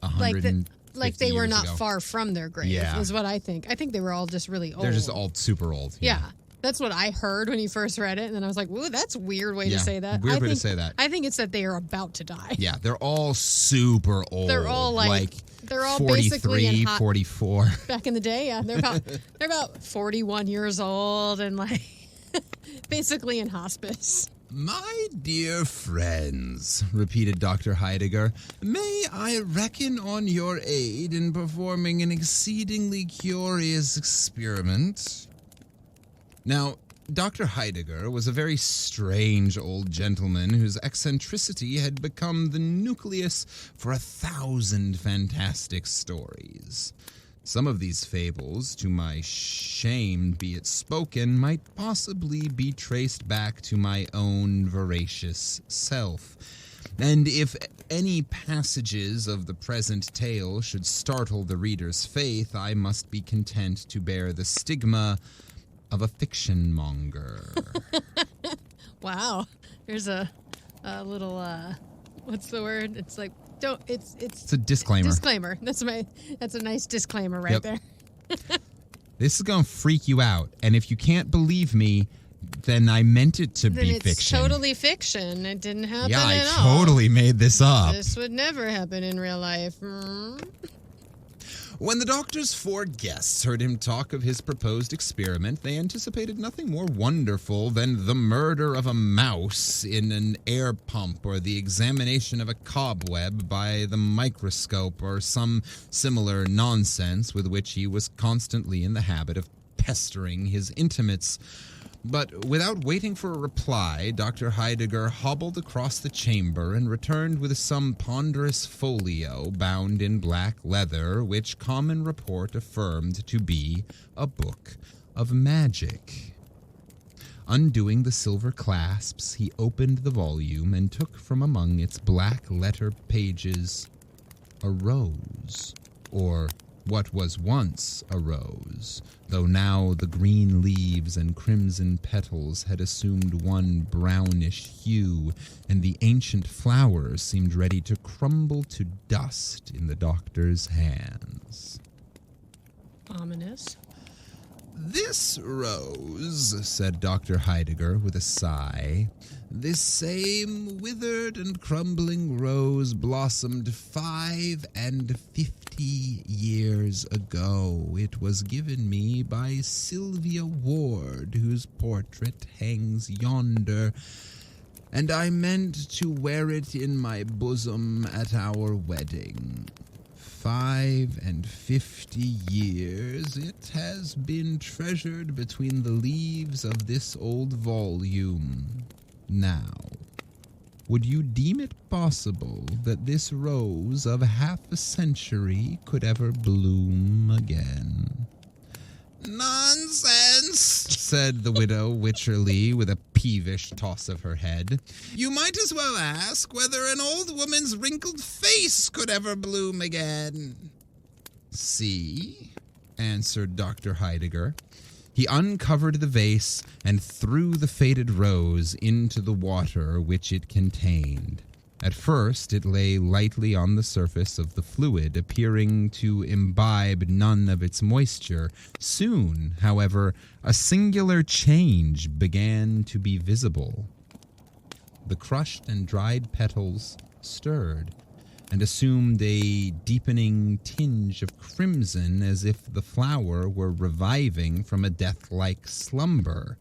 Speaker 1: 150
Speaker 2: like they were
Speaker 1: years
Speaker 2: not
Speaker 1: ago.
Speaker 2: far from their grave, is what I think. I think they were all just really old.
Speaker 1: They're just all super old.
Speaker 2: Yeah. That's what I heard when you first read it, and then I was like, "Ooh, that's a weird way to say that."
Speaker 1: Weird way to say that.
Speaker 2: I think it's that they are about to die.
Speaker 1: Yeah, they're all super old.
Speaker 2: They're all they're all
Speaker 1: 43,
Speaker 2: basically
Speaker 1: 44.
Speaker 2: Back in the day, yeah, they're about 41 years old and like basically in hospice.
Speaker 1: My dear friends, repeated Dr. Heidegger, may I reckon on your aid in performing an exceedingly curious experiment? Now, Dr. Heidegger was a very strange old gentleman whose eccentricity had become the nucleus for 1,000 fantastic stories. Some of these fables, to my shame be it spoken, might possibly be traced back to my own voracious self. And if any passages of the present tale should startle the reader's faith, I must be content to bear the stigma of a fiction monger.
Speaker 2: Wow. There's a little, what's the word? It's like, it's
Speaker 1: a disclaimer.
Speaker 2: Disclaimer. That's a nice disclaimer right there.
Speaker 1: This is going to freak you out. And if you can't believe me, then I meant it to be fiction.
Speaker 2: It's totally fiction. It didn't happen at all.
Speaker 1: Yeah, I totally made this up.
Speaker 2: This would never happen in real life.
Speaker 1: When the doctor's 4 guests heard him talk of his proposed experiment, they anticipated nothing more wonderful than the murder of a mouse in an air pump or the examination of a cobweb by the microscope or some similar nonsense with which he was constantly in the habit of pestering his intimates. But without waiting for a reply, Dr. Heidegger hobbled across the chamber and returned with some ponderous folio bound in black leather, which common report affirmed to be a book of magic. Undoing the silver clasps, he opened the volume and took from among its black letter pages a rose, or what was once a rose, though now the green leaves and crimson petals had assumed one brownish hue, and the ancient flowers seemed ready to crumble to dust in the doctor's hands.
Speaker 2: Ominous.
Speaker 1: "This rose," said Dr. Heidegger with a sigh, "this same withered and crumbling rose blossomed 55 years ago. It was given me by Sylvia Ward, whose portrait hangs yonder, and I meant to wear it in my bosom at our wedding. 55 years it has been treasured between the leaves of this old volume. Now, would you deem it possible that this rose of half a century could ever bloom again?" "Nonsense," said the widow Wycherley with a peevish toss of her head. "You might as well ask whether an old woman's wrinkled face could ever bloom again." "See," answered Dr. Heidegger. He uncovered the vase and threw the faded rose into the water which it contained. At first it lay lightly on the surface of the fluid, appearing to imbibe none of its moisture. Soon, however, a singular change began to be visible. The crushed and dried petals stirred, and assumed a deepening tinge of crimson, as if the flower were reviving from a death-like slumber.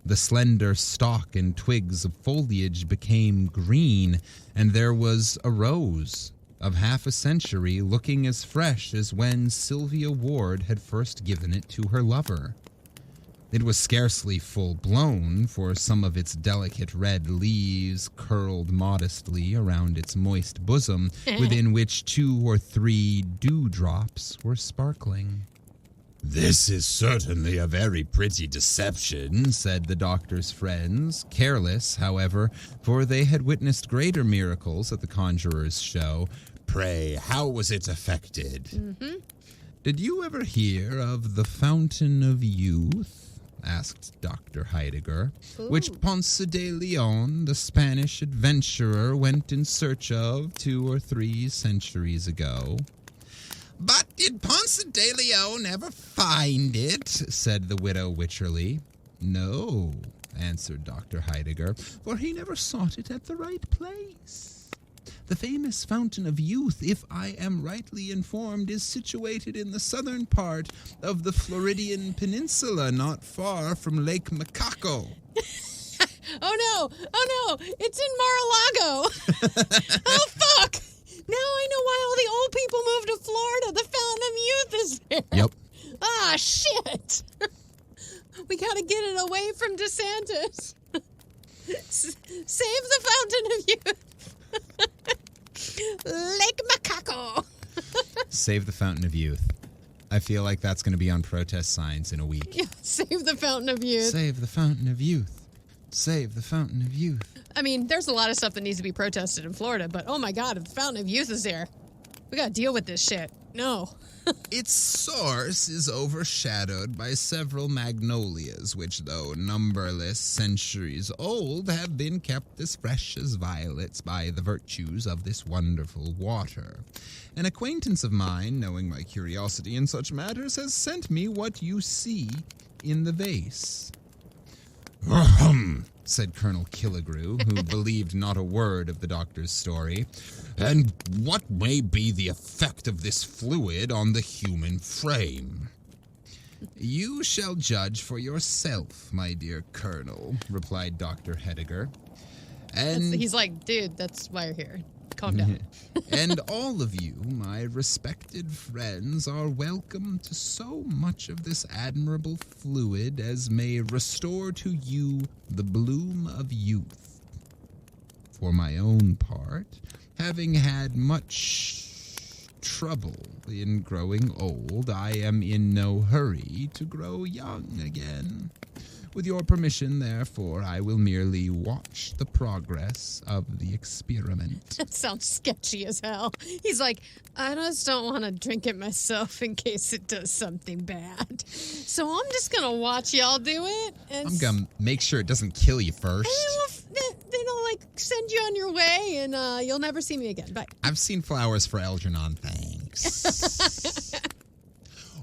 Speaker 1: The slender stalk and twigs of foliage became green, and there was a rose of half a century looking as fresh as when Sylvia Ward had first given it to her lover. It was scarcely full-blown, for some of its delicate red leaves curled modestly around its moist bosom, within which 2 or 3 dewdrops were sparkling. "This is certainly a very pretty deception," said the doctor's friends, careless, however, for they had witnessed greater miracles at the conjurer's show. "Pray, how was it effected?" "Did you ever hear of the Fountain of Youth?" asked Dr. Heidegger, "which Ponce de Leon, the Spanish adventurer, went in search of 2 or 3 centuries ago?" "But did Ponce de Leon ever find it?" said the widow Wycherley. "No," answered Dr. Heidegger, "for he never sought it at the right place. The famous Fountain of Youth, if I am rightly informed, is situated in the southern part of the Floridian Peninsula, not far from Lake Macaco."
Speaker 2: Oh no, it's in Mar-a-Lago. Oh fuck! Now I know why all the old people moved to Florida. The Fountain of Youth is there.
Speaker 1: Yep.
Speaker 2: Ah, shit. We got to get it away from DeSantis. Save the Fountain of Youth. Lake Macaco.
Speaker 1: Save the Fountain of Youth. I feel like that's going to be on protest signs in a week.
Speaker 2: Yeah, save the Fountain of Youth.
Speaker 1: Save the Fountain of Youth. Save the Fountain of Youth.
Speaker 2: I mean, there's a lot of stuff that needs to be protested in Florida, but oh my God, if the Fountain of Youth is there, we got to deal with this shit. No.
Speaker 1: Its source is overshadowed by several magnolias, which, though numberless centuries old, have been kept as fresh as violets by the virtues of this wonderful water. An acquaintance of mine, knowing my curiosity in such matters, has sent me what you see in the vase. Ahem, said Colonel Killigrew, who believed not a word of the doctor's story. And what may be the effect of this fluid on the human frame? You shall judge for yourself, my dear Colonel, replied Dr. Heidegger. And
Speaker 2: he's like, dude, that's why you're here. Calm down.
Speaker 1: And all of you, my respected friends, are welcome to so much of this admirable fluid as may restore to you the bloom of youth. For my own part, having had much trouble in growing old, I am in no hurry to grow young again. With your permission, therefore, I will merely watch the progress of the experiment.
Speaker 2: That sounds sketchy as hell. He's like, I just don't want to drink it myself in case it does something bad. So I'm just going to watch y'all do it.
Speaker 1: I'm going to make sure it doesn't kill you first.
Speaker 2: And then I'll, like, send you on your way, and you'll never see me again. Bye.
Speaker 1: I've seen flowers for Algernon, thanks.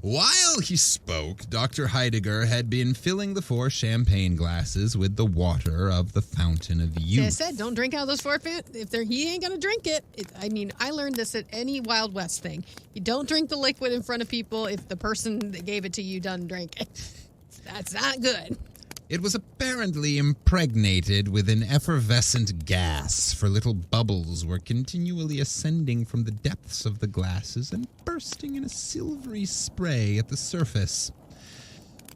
Speaker 1: While he spoke, Dr. Heidegger had been filling the 4 champagne glasses with the water of the Fountain of Youth.
Speaker 2: See, I said, don't drink out of those 4. If he ain't going to drink it. I mean, I learned this at any Wild West thing. You don't drink the liquid in front of people if the person that gave it to you doesn't drink it. That's not good.
Speaker 1: It was apparently impregnated with an effervescent gas, for little bubbles were continually ascending from the depths of the glasses and bursting in a silvery spray at the surface.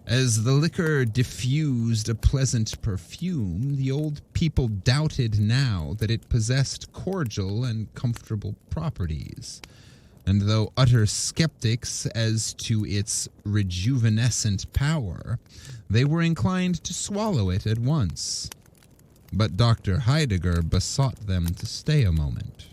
Speaker 1: As the liquor diffused a pleasant perfume, the old people doubted now that it possessed cordial and comfortable properties. And though utter skeptics as to its rejuvenescent power, they were inclined to swallow it at once. But Dr. Heidegger besought them to stay a moment.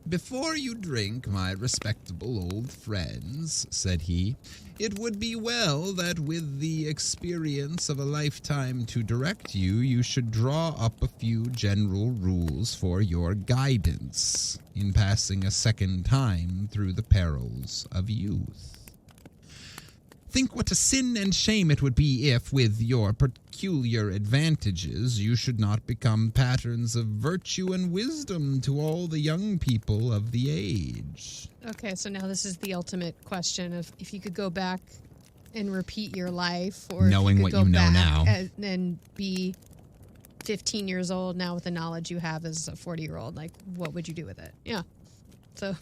Speaker 1: "Before you drink, my respectable old friends," said he, "it would be well that with the experience of a lifetime to direct you, you should draw up a few general rules for your guidance in passing a second time through the perils of youth. Think what a sin and shame it would be if, with your peculiar advantages, you should not become patterns of virtue and wisdom to all the young people of the age."
Speaker 2: Okay, so now this is the ultimate question of if you could go back and repeat your life, or
Speaker 1: knowing what you know now,
Speaker 2: and then be 15 years old now with the knowledge you have as a 40-year-old, like, what would you do with it? Yeah. So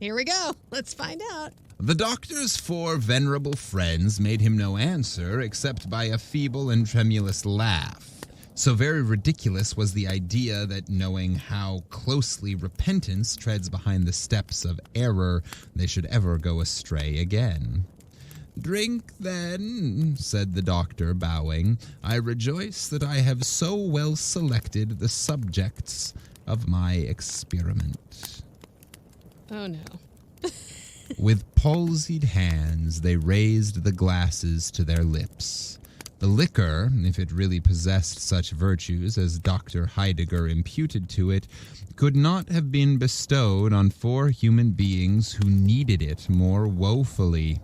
Speaker 2: here we go. Let's find out.
Speaker 1: The doctor's 4 venerable friends made him no answer except by a feeble and tremulous laugh. So very ridiculous was the idea that, knowing how closely repentance treads behind the steps of error, they should ever go astray again. "Drink, then," said the doctor, bowing. "I rejoice that I have so well selected the subjects of my experiment."
Speaker 2: Oh, no.
Speaker 1: With palsied hands, they raised the glasses to their lips. The liquor, if it really possessed such virtues as Dr. Heidegger imputed to it, could not have been bestowed on 4 human beings who needed it more woefully.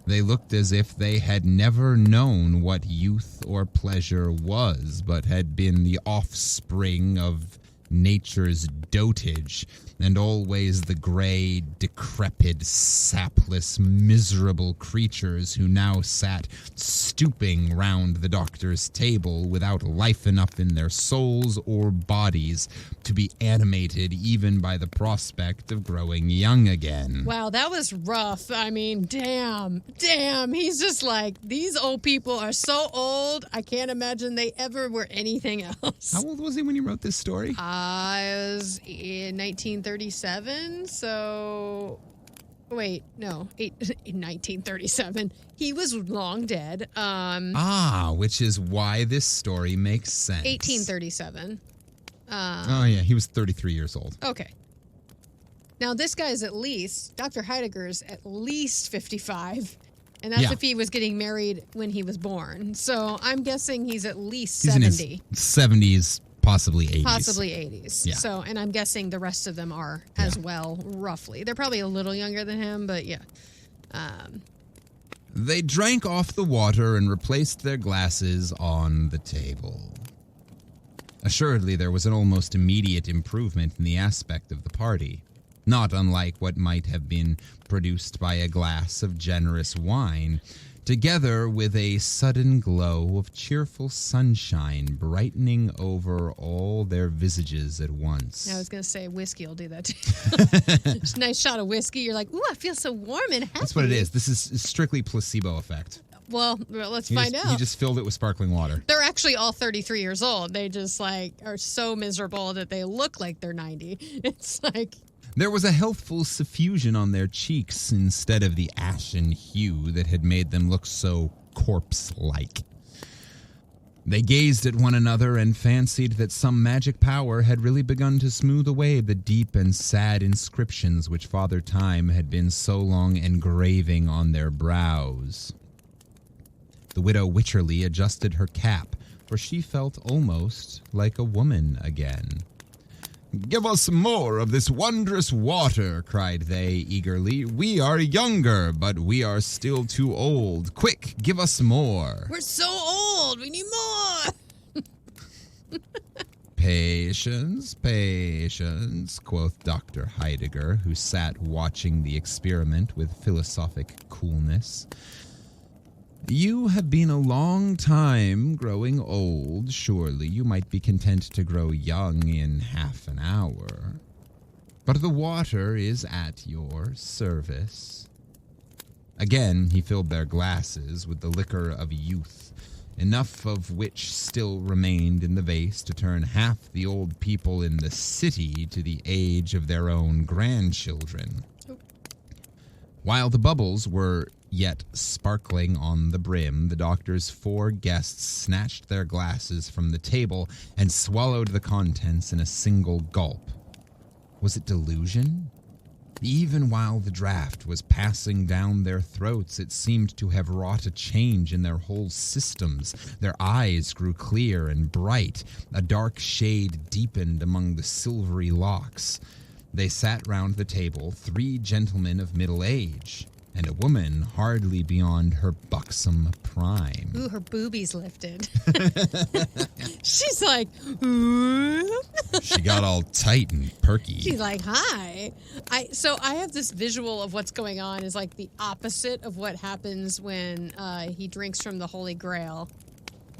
Speaker 1: They looked as if they had never known what youth or pleasure was, but had been the offspring of nature's dotage, and always the gray, decrepit, sapless, miserable creatures who now sat stooping round the doctor's table without life enough in their souls or bodies to be animated even by the prospect of growing young again.
Speaker 2: Wow, that was rough. I mean, damn. He's just like, these old people are so old, I can't imagine they ever were anything else.
Speaker 1: How old was he when he wrote this story?
Speaker 2: I was in 1937, so... Wait, no, in 1937. He was long dead.
Speaker 1: Which is why this story makes sense.
Speaker 2: 1837.
Speaker 1: Oh, yeah, he was 33 years old.
Speaker 2: Okay. Now, this guy's at least, Dr. Heidegger's at least 55, and that's if he was getting married when he was born. So I'm guessing he's at least 70.
Speaker 1: He's in his 70s, possibly 80s.
Speaker 2: Possibly 80s.
Speaker 1: Yeah.
Speaker 2: So, and I'm guessing the rest of them are as well, roughly. They're probably a little younger than him, but yeah.
Speaker 1: They drank off the water and replaced their glasses on the table. Assuredly, there was an almost immediate improvement in the aspect of the party, not unlike what might have been produced by a glass of generous wine, together with a sudden glow of cheerful sunshine brightening over all their visages at once.
Speaker 2: I was going to say whiskey will do that too. Just a nice shot of whiskey. You're like, ooh, I feel so warm and happy.
Speaker 1: That's what it is. This is strictly placebo effect.
Speaker 2: Well, let's find out.
Speaker 1: He just filled it with sparkling water.
Speaker 2: They're actually all 33 years old. They just are so miserable that they look like they're 90. It's like...
Speaker 1: There was a healthful suffusion on their cheeks instead of the ashen hue that had made them look so corpse-like. They gazed at one another and fancied that some magic power had really begun to smooth away the deep and sad inscriptions which Father Time had been so long engraving on their brows. The widow Wycherley adjusted her cap, for she felt almost like a woman again. "Give us more of this wondrous water," cried they eagerly. "We are younger, but we are still too old. Quick, give us more."
Speaker 2: "We're so old, we need more."
Speaker 1: "Patience, patience," quoth Dr. Heidegger, who sat watching the experiment with philosophic coolness. "You have been a long time growing old. Surely you might be content to grow young in half an hour. But the water is at your service." Again he filled their glasses with the liquor of youth, enough of which still remained in the vase to turn half the old people in the city to the age of their own grandchildren. While the bubbles were yet sparkling on the brim, the doctor's 4 guests snatched their glasses from the table and swallowed the contents in a single gulp. Was it delusion? Even while the draught was passing down their throats, it seemed to have wrought a change in their whole systems. Their eyes grew clear and bright. A dark shade deepened among the silvery locks. They sat round the table, 3 gentlemen of middle age, and a woman hardly beyond her buxom prime.
Speaker 2: Ooh, her boobies lifted. She's like, ooh.
Speaker 1: She got all tight and perky.
Speaker 2: She's like, hi. So I have this visual of what's going on is like the opposite of what happens when he drinks from the Holy Grail.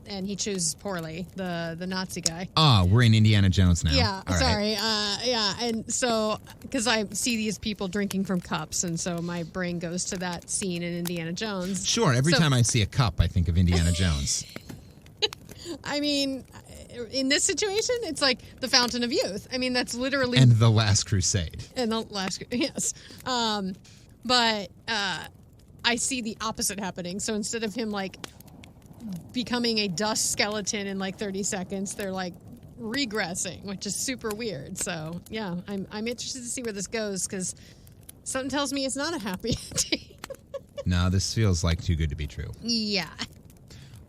Speaker 2: And he chooses poorly, the Nazi guy.
Speaker 1: We're in Indiana Jones now.
Speaker 2: Yeah,
Speaker 1: all
Speaker 2: sorry.
Speaker 1: Right.
Speaker 2: Yeah, and so, because I see these people drinking from cups, and so my brain goes to that scene in Indiana Jones.
Speaker 1: Sure, every time I see a cup, I think of Indiana Jones.
Speaker 2: I mean, in this situation, it's like the Fountain of Youth. I mean, that's literally...
Speaker 1: And the Last Crusade.
Speaker 2: And the Last... Yes. But I see the opposite happening. So instead of him, like... becoming a dust skeleton in like 30 seconds, they're like regressing, which is super weird. So yeah, I'm interested to see where this goes because something tells me it's not a happy ending.
Speaker 1: No, this feels like too good to be true.
Speaker 2: Yeah.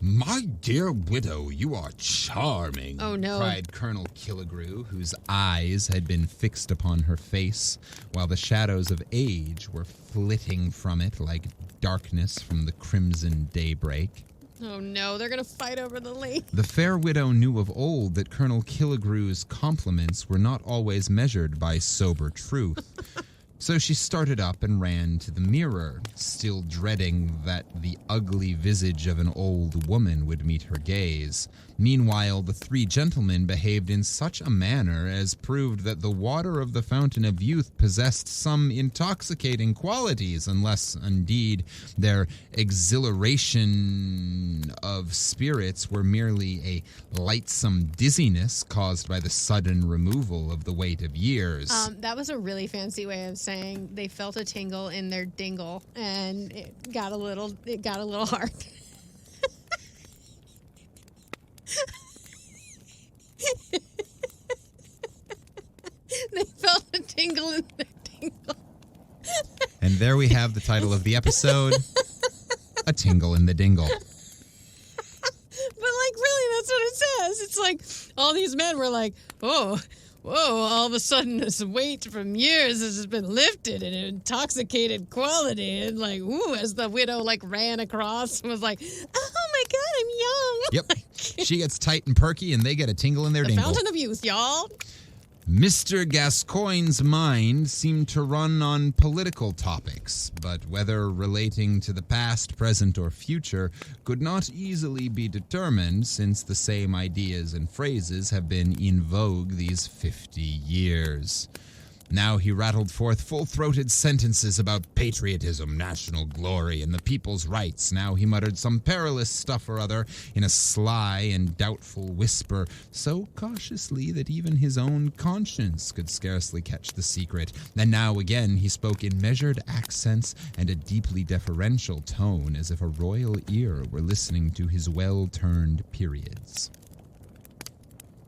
Speaker 1: "My dear widow, you are charming,"
Speaker 2: oh, no.
Speaker 1: cried Colonel Killigrew, whose eyes had been fixed upon her face, while the shadows of age were flitting from it like darkness from the crimson daybreak.
Speaker 2: Oh no, they're going to fight over the lake.
Speaker 1: The fair widow knew of old that Colonel Killigrew's compliments were not always measured by sober truth. So she started up and ran to the mirror, still dreading that the ugly visage of an old woman would meet her gaze. Meanwhile, the three gentlemen behaved in such a manner as proved that the water of the fountain of youth possessed some intoxicating qualities, unless, indeed, their exhilaration of spirits were merely a lightsome dizziness caused by the sudden removal of the weight of years.
Speaker 2: That was a really fancy way of saying they felt a tingle in their dingle, and it got a little hard. They felt a tingle in their dingle.
Speaker 1: And there we have the title of the episode, A Tingle in the Dingle.
Speaker 2: But, really, that's what it says. It's like all these men were like, oh, whoa, all of a sudden this weight from years has been lifted in an intoxicated quality. And, ooh, as the widow, ran across and was like, oh, my God, I'm young.
Speaker 1: Yep. She gets tight and perky, and they get a tingle in their dingle.
Speaker 2: The fountain of youth, y'all.
Speaker 1: Mr. Gascoigne's mind seemed to run on political topics, but whether relating to the past, present, or future could not easily be determined, since the same ideas and phrases have been in vogue these 50 years. Now he rattled forth full-throated sentences about patriotism, national glory, and the people's rights. Now he muttered some perilous stuff or other in a sly and doubtful whisper, so cautiously that even his own conscience could scarcely catch the secret. And now again he spoke in measured accents and a deeply deferential tone, as if a royal ear were listening to his well-turned periods.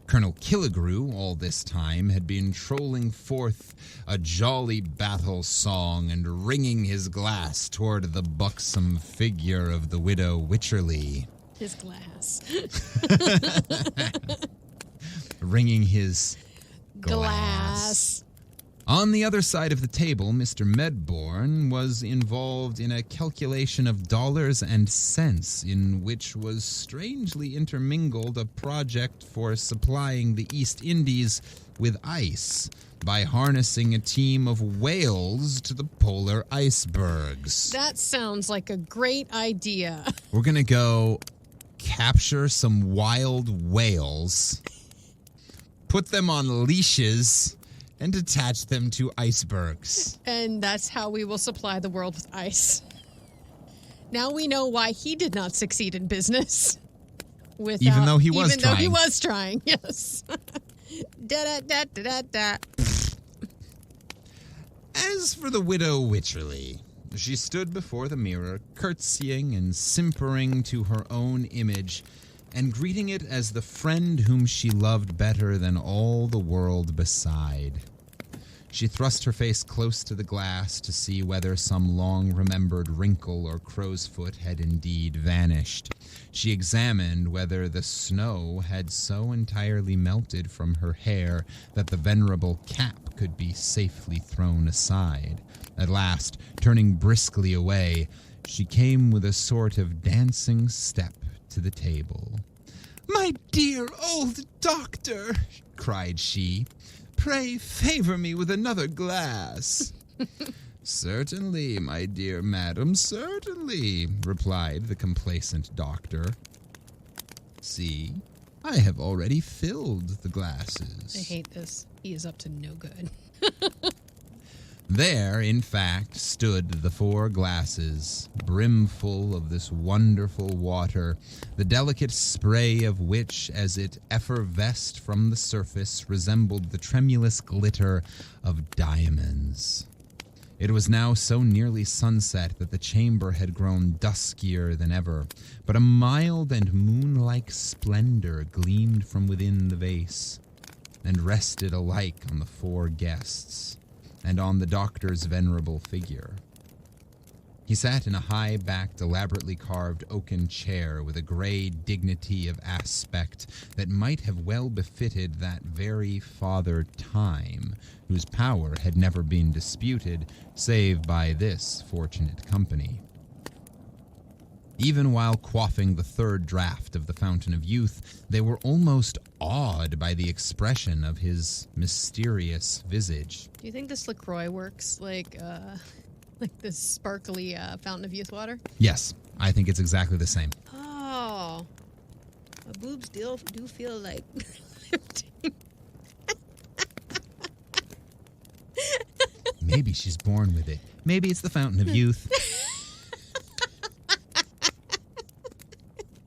Speaker 1: Colonel Killigrew, all this time, had been trolling forth a jolly battle song and ringing his glass toward the buxom figure of the widow Wycherley.
Speaker 2: His glass.
Speaker 1: Ringing his glass. On the other side of the table, Mr. Medbourne was involved in a calculation of dollars and cents, in which was strangely intermingled a project for supplying the East Indies with ice by harnessing a team of whales to the polar icebergs.
Speaker 2: That sounds like a great idea.
Speaker 1: We're going to go capture some wild whales, put them on leashes, and attach them to icebergs.
Speaker 2: And that's how we will supply the world with ice. Now we know why he did not succeed in business.
Speaker 1: Even though he was
Speaker 2: trying, yes. Da-da-da-da-da-da.
Speaker 1: As for the widow Wycherley, she stood before the mirror, curtsying and simpering to her own image, and greeting it as the friend whom she loved better than all the world beside. She thrust her face close to the glass to see whether some long-remembered wrinkle or crow's foot had indeed vanished. She examined whether the snow had so entirely melted from her hair that the venerable cap could be safely thrown aside. At last, turning briskly away, she came with a sort of dancing step to the table. "My dear old doctor," cried she, "pray favor me with another glass." "Certainly, my dear madam, certainly," replied the complacent doctor. "See, I have already filled the glasses."
Speaker 2: I hate this. He is up to no good.
Speaker 1: There, in fact, stood the 4 glasses, brimful of this wonderful water, the delicate spray of which, as it effervesced from the surface, resembled the tremulous glitter of diamonds. It was now so nearly sunset that the chamber had grown duskier than ever, but a mild and moon-like splendor gleamed from within the vase, and rested alike on the 4 guests, and on the doctor's venerable figure. He sat in a high-backed, elaborately carved oaken chair with a gray dignity of aspect that might have well befitted that very Father Time, whose power had never been disputed, save by this fortunate company. Even while quaffing the third draught of the Fountain of Youth, they were almost awed by the expression of his mysterious visage.
Speaker 2: Do you think this LaCroix works like this sparkly Fountain of Youth water?
Speaker 1: Yes, I think it's exactly the same.
Speaker 2: Oh, my boobs do feel like lifting.
Speaker 1: Maybe she's born with it. Maybe it's the Fountain of Youth.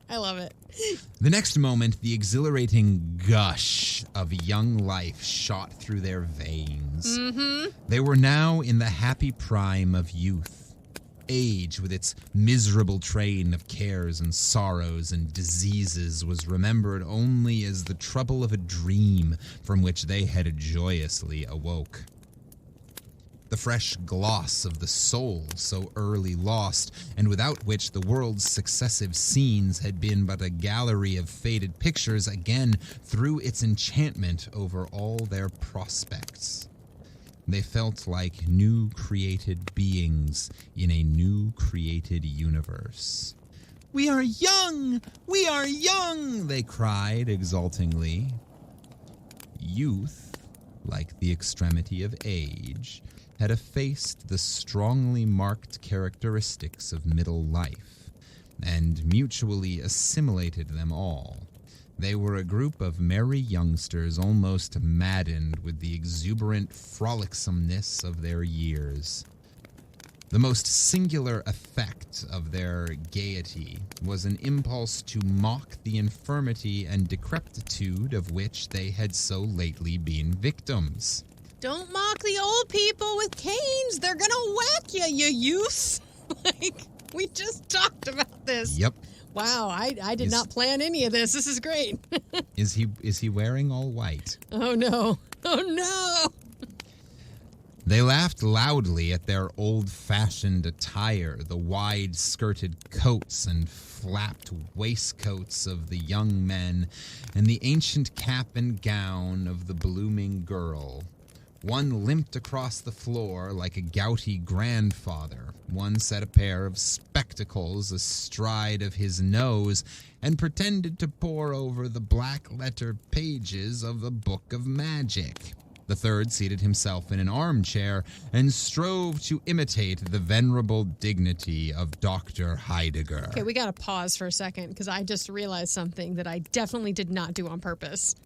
Speaker 2: I love it.
Speaker 1: The next moment, the exhilarating gush of young life shot through their veins.
Speaker 2: Mm-hmm.
Speaker 1: They were now in the happy prime of youth. Age, with its miserable train of cares and sorrows and diseases, was remembered only as the trouble of a dream from which they had joyously awoke. The fresh gloss of the soul so early lost, and without which the world's successive scenes had been but a gallery of faded pictures, again threw its enchantment over all their prospects. They felt like new created beings in a new created universe. "We are young! We are young!" they cried exultingly. Youth, like the extremity of age, had effaced the strongly marked characteristics of middle life, and mutually assimilated them all. They were a group of merry youngsters almost maddened with the exuberant frolicsomeness of their years. The most singular effect of their gaiety was an impulse to mock the infirmity and decrepitude of which they had so lately been victims.
Speaker 2: Don't mock the old people with canes. They're gonna whack you, you youths. We just talked about this.
Speaker 1: Yep.
Speaker 2: Wow, I did not plan any of this. This is great.
Speaker 1: Is he wearing all white?
Speaker 2: Oh, no. Oh, no.
Speaker 1: They laughed loudly at their old-fashioned attire, the wide-skirted coats and flapped waistcoats of the young men, and the ancient cap and gown of the blooming girl. One limped across the floor like a gouty grandfather. One set a pair of spectacles astride of his nose and pretended to pore over the black-letter pages of the Book of Magic. The third seated himself in an armchair and strove to imitate the venerable dignity of Dr. Heidegger.
Speaker 2: Okay, we got to pause for a second because I just realized something that I definitely did not do on purpose.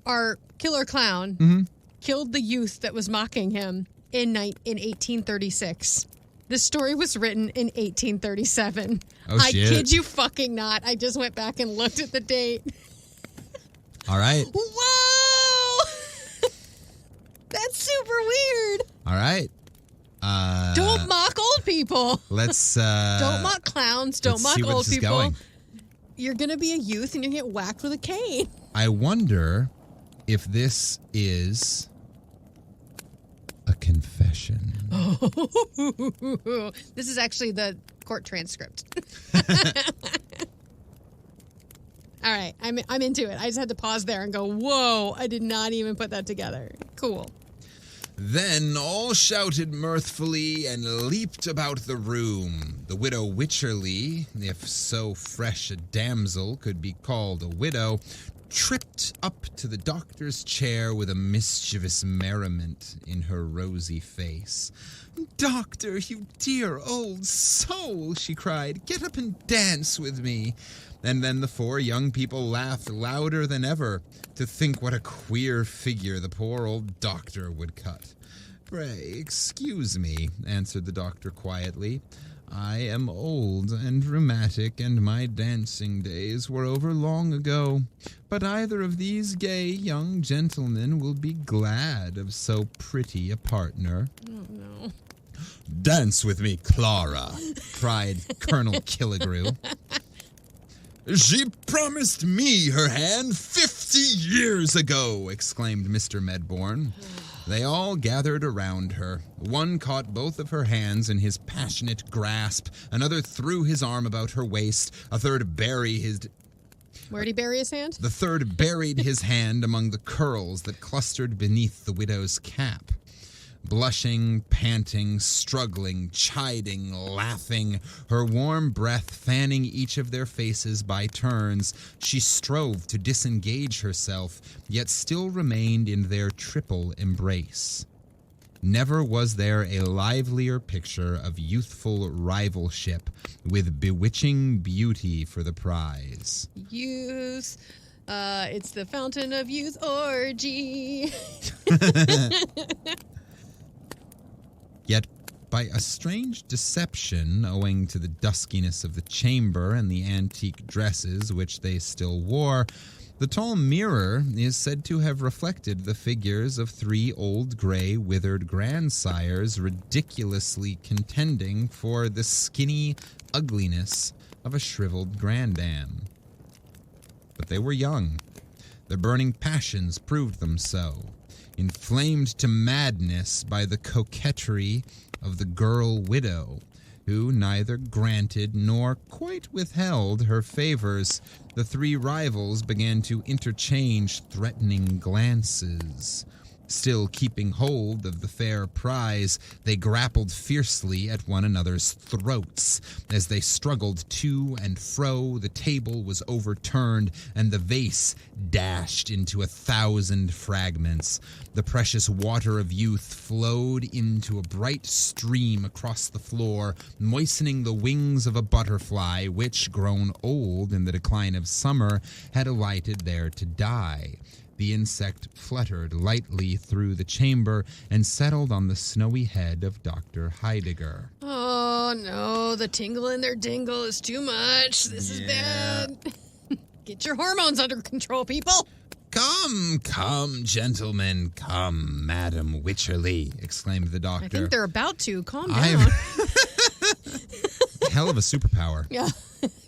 Speaker 2: Our killer clown killed the youth that was mocking him in 1836. This story was written in 1837.
Speaker 1: Oh,
Speaker 2: I
Speaker 1: shit.
Speaker 2: kid you fucking not. I just went back and looked at the date.
Speaker 1: All right.
Speaker 2: Whoa! That's super weird.
Speaker 1: All right.
Speaker 2: Don't mock old people.
Speaker 1: Let's
Speaker 2: Don't mock clowns. Don't mock
Speaker 1: see where
Speaker 2: old
Speaker 1: this is
Speaker 2: people.
Speaker 1: going.
Speaker 2: You're going to be a youth and you're going to get whacked with a cane.
Speaker 1: I wonder if this is a confession.
Speaker 2: This is actually the court transcript. All right, I'm into it. I just had to pause there and go, whoa, I did not even put that together. Cool.
Speaker 1: Then all shouted mirthfully and leaped about the room. The widow Wycherley, if so fresh a damsel could be called a widow, tripped up to the doctor's chair with a mischievous merriment in her rosy face. "Doctor, you dear old soul," she cried, "get up and dance with me." And then the four young people laughed louder than ever to think what a queer figure the poor old doctor would cut. "Pray, excuse me," answered the doctor quietly. "I am old and rheumatic, and my dancing days were over long ago. But either of these gay young gentlemen will be glad of so pretty a partner."
Speaker 2: Oh, no.
Speaker 1: "Dance with me, Clara," cried Colonel Killigrew. "She promised me her hand 50 years ago," exclaimed Mr. Medbourne. They all gathered around her. One caught both of her hands in his passionate grasp. Another threw his arm about her waist.
Speaker 2: Where'd he bury his hand?
Speaker 1: The third buried his hand among the curls that clustered beneath the widow's cap. Blushing, panting, struggling, chiding, laughing, her warm breath fanning each of their faces by turns, she strove to disengage herself, yet still remained in their triple embrace. Never was there a livelier picture of youthful rivalship, with bewitching beauty for the prize.
Speaker 2: Youth. It's the fountain of youth orgy.
Speaker 1: Yet, by a strange deception, owing to the duskiness of the chamber and the antique dresses which they still wore, the tall mirror is said to have reflected the figures of 3 old gray withered grandsires ridiculously contending for the skinny ugliness of a shriveled grandam. But they were young. Their burning passions proved them so. Inflamed to madness by the coquetry of the girl widow, who neither granted nor quite withheld her favors, the 3 rivals began to interchange threatening glances. Still keeping hold of the fair prize, they grappled fiercely at one another's throats. As they struggled to and fro, the table was overturned, and the vase dashed into 1,000 fragments. The precious water of youth flowed into a bright stream across the floor, moistening the wings of a butterfly which, grown old in the decline of summer, had alighted there to die. The insect fluttered lightly through the chamber and settled on the snowy head of Dr. Heidegger.
Speaker 2: Oh, no, the tingle in their dingle is too much. This is bad. Get your hormones under control, people.
Speaker 1: Come, gentlemen, come, Madam Wycherley, exclaimed the doctor.
Speaker 2: I think they're about to. Calm down.
Speaker 1: Hell of a superpower.
Speaker 2: Yeah.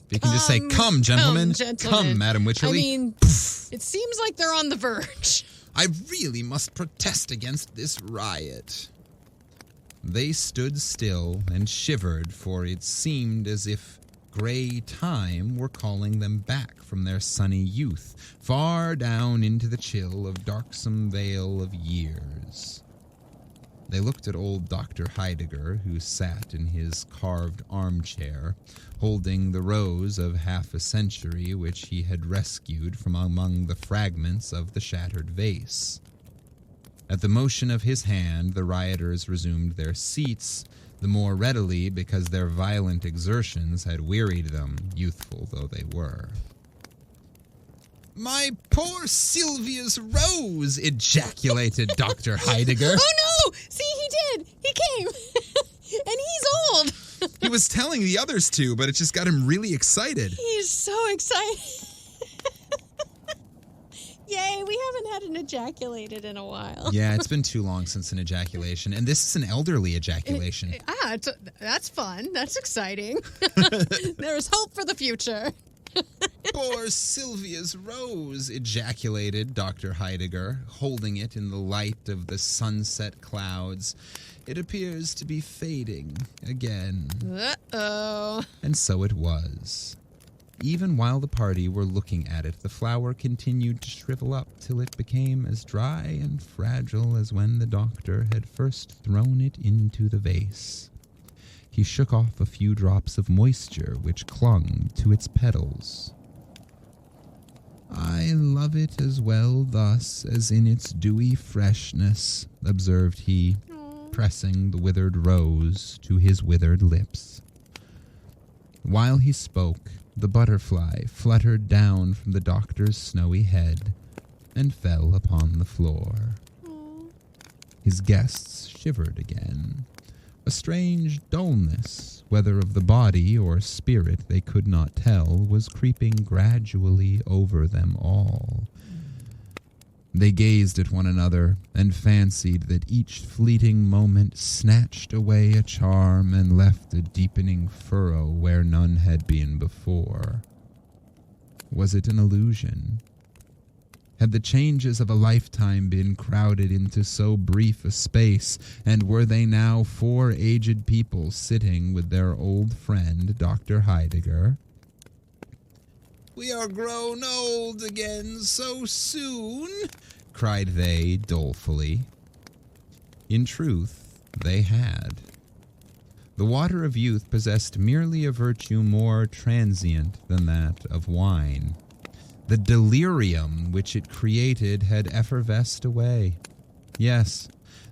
Speaker 1: You can just say, come, gentlemen. Come, Madam Wycherley.
Speaker 2: I mean, it seems like they're on the verge.
Speaker 1: I really must protest against this riot. They stood still and shivered, for it seemed as if gray time were calling them back from their sunny youth, far down into the chill of darksome vale of years. They looked at old Dr. Heidegger, who sat in his carved armchair, holding the rose of half a century which he had rescued from among the fragments of the shattered vase. At the motion of his hand, the rioters resumed their seats, the more readily because their violent exertions had wearied them, youthful though they were. "My poor Sylvia's rose!" ejaculated Dr. Heidegger.
Speaker 2: Oh no! See, he did! He came! And he's old!
Speaker 1: He was telling the others to, but it just got him really excited.
Speaker 2: He's so excited. Yay, we haven't had an ejaculated in a while.
Speaker 1: Yeah, it's been too long since an ejaculation, and this is an elderly ejaculation.
Speaker 2: That's fun. That's exciting. There's hope for the future.
Speaker 1: "Poor Sylvia's rose!" ejaculated Dr. Heidegger, holding it in the light of the sunset clouds. "It appears to be fading again."
Speaker 2: Uh-oh.
Speaker 1: And so it was. Even while the party were looking at it, the flower continued to shrivel up till it became as dry and fragile as when the doctor had first thrown it into the vase. He shook off a few drops of moisture which clung to its petals. "I love it as well thus as in its dewy freshness," observed he, pressing the withered rose to his withered lips. While he spoke, the butterfly fluttered down from the doctor's snowy head and fell upon the floor. His guests shivered again. A strange dullness, whether of the body or spirit they could not tell, was creeping gradually over them all. They gazed at one another and fancied that each fleeting moment snatched away a charm and left a deepening furrow where none had been before. Was it an illusion? Had the changes of a lifetime been crowded into so brief a space, and were they now 4 aged people sitting with their old friend, Dr. Heidegger? "We are grown old again so soon," cried they dolefully. In truth, they had. The water of youth possessed merely a virtue more transient than that of wine. The delirium which it created had effervesced away. Yes,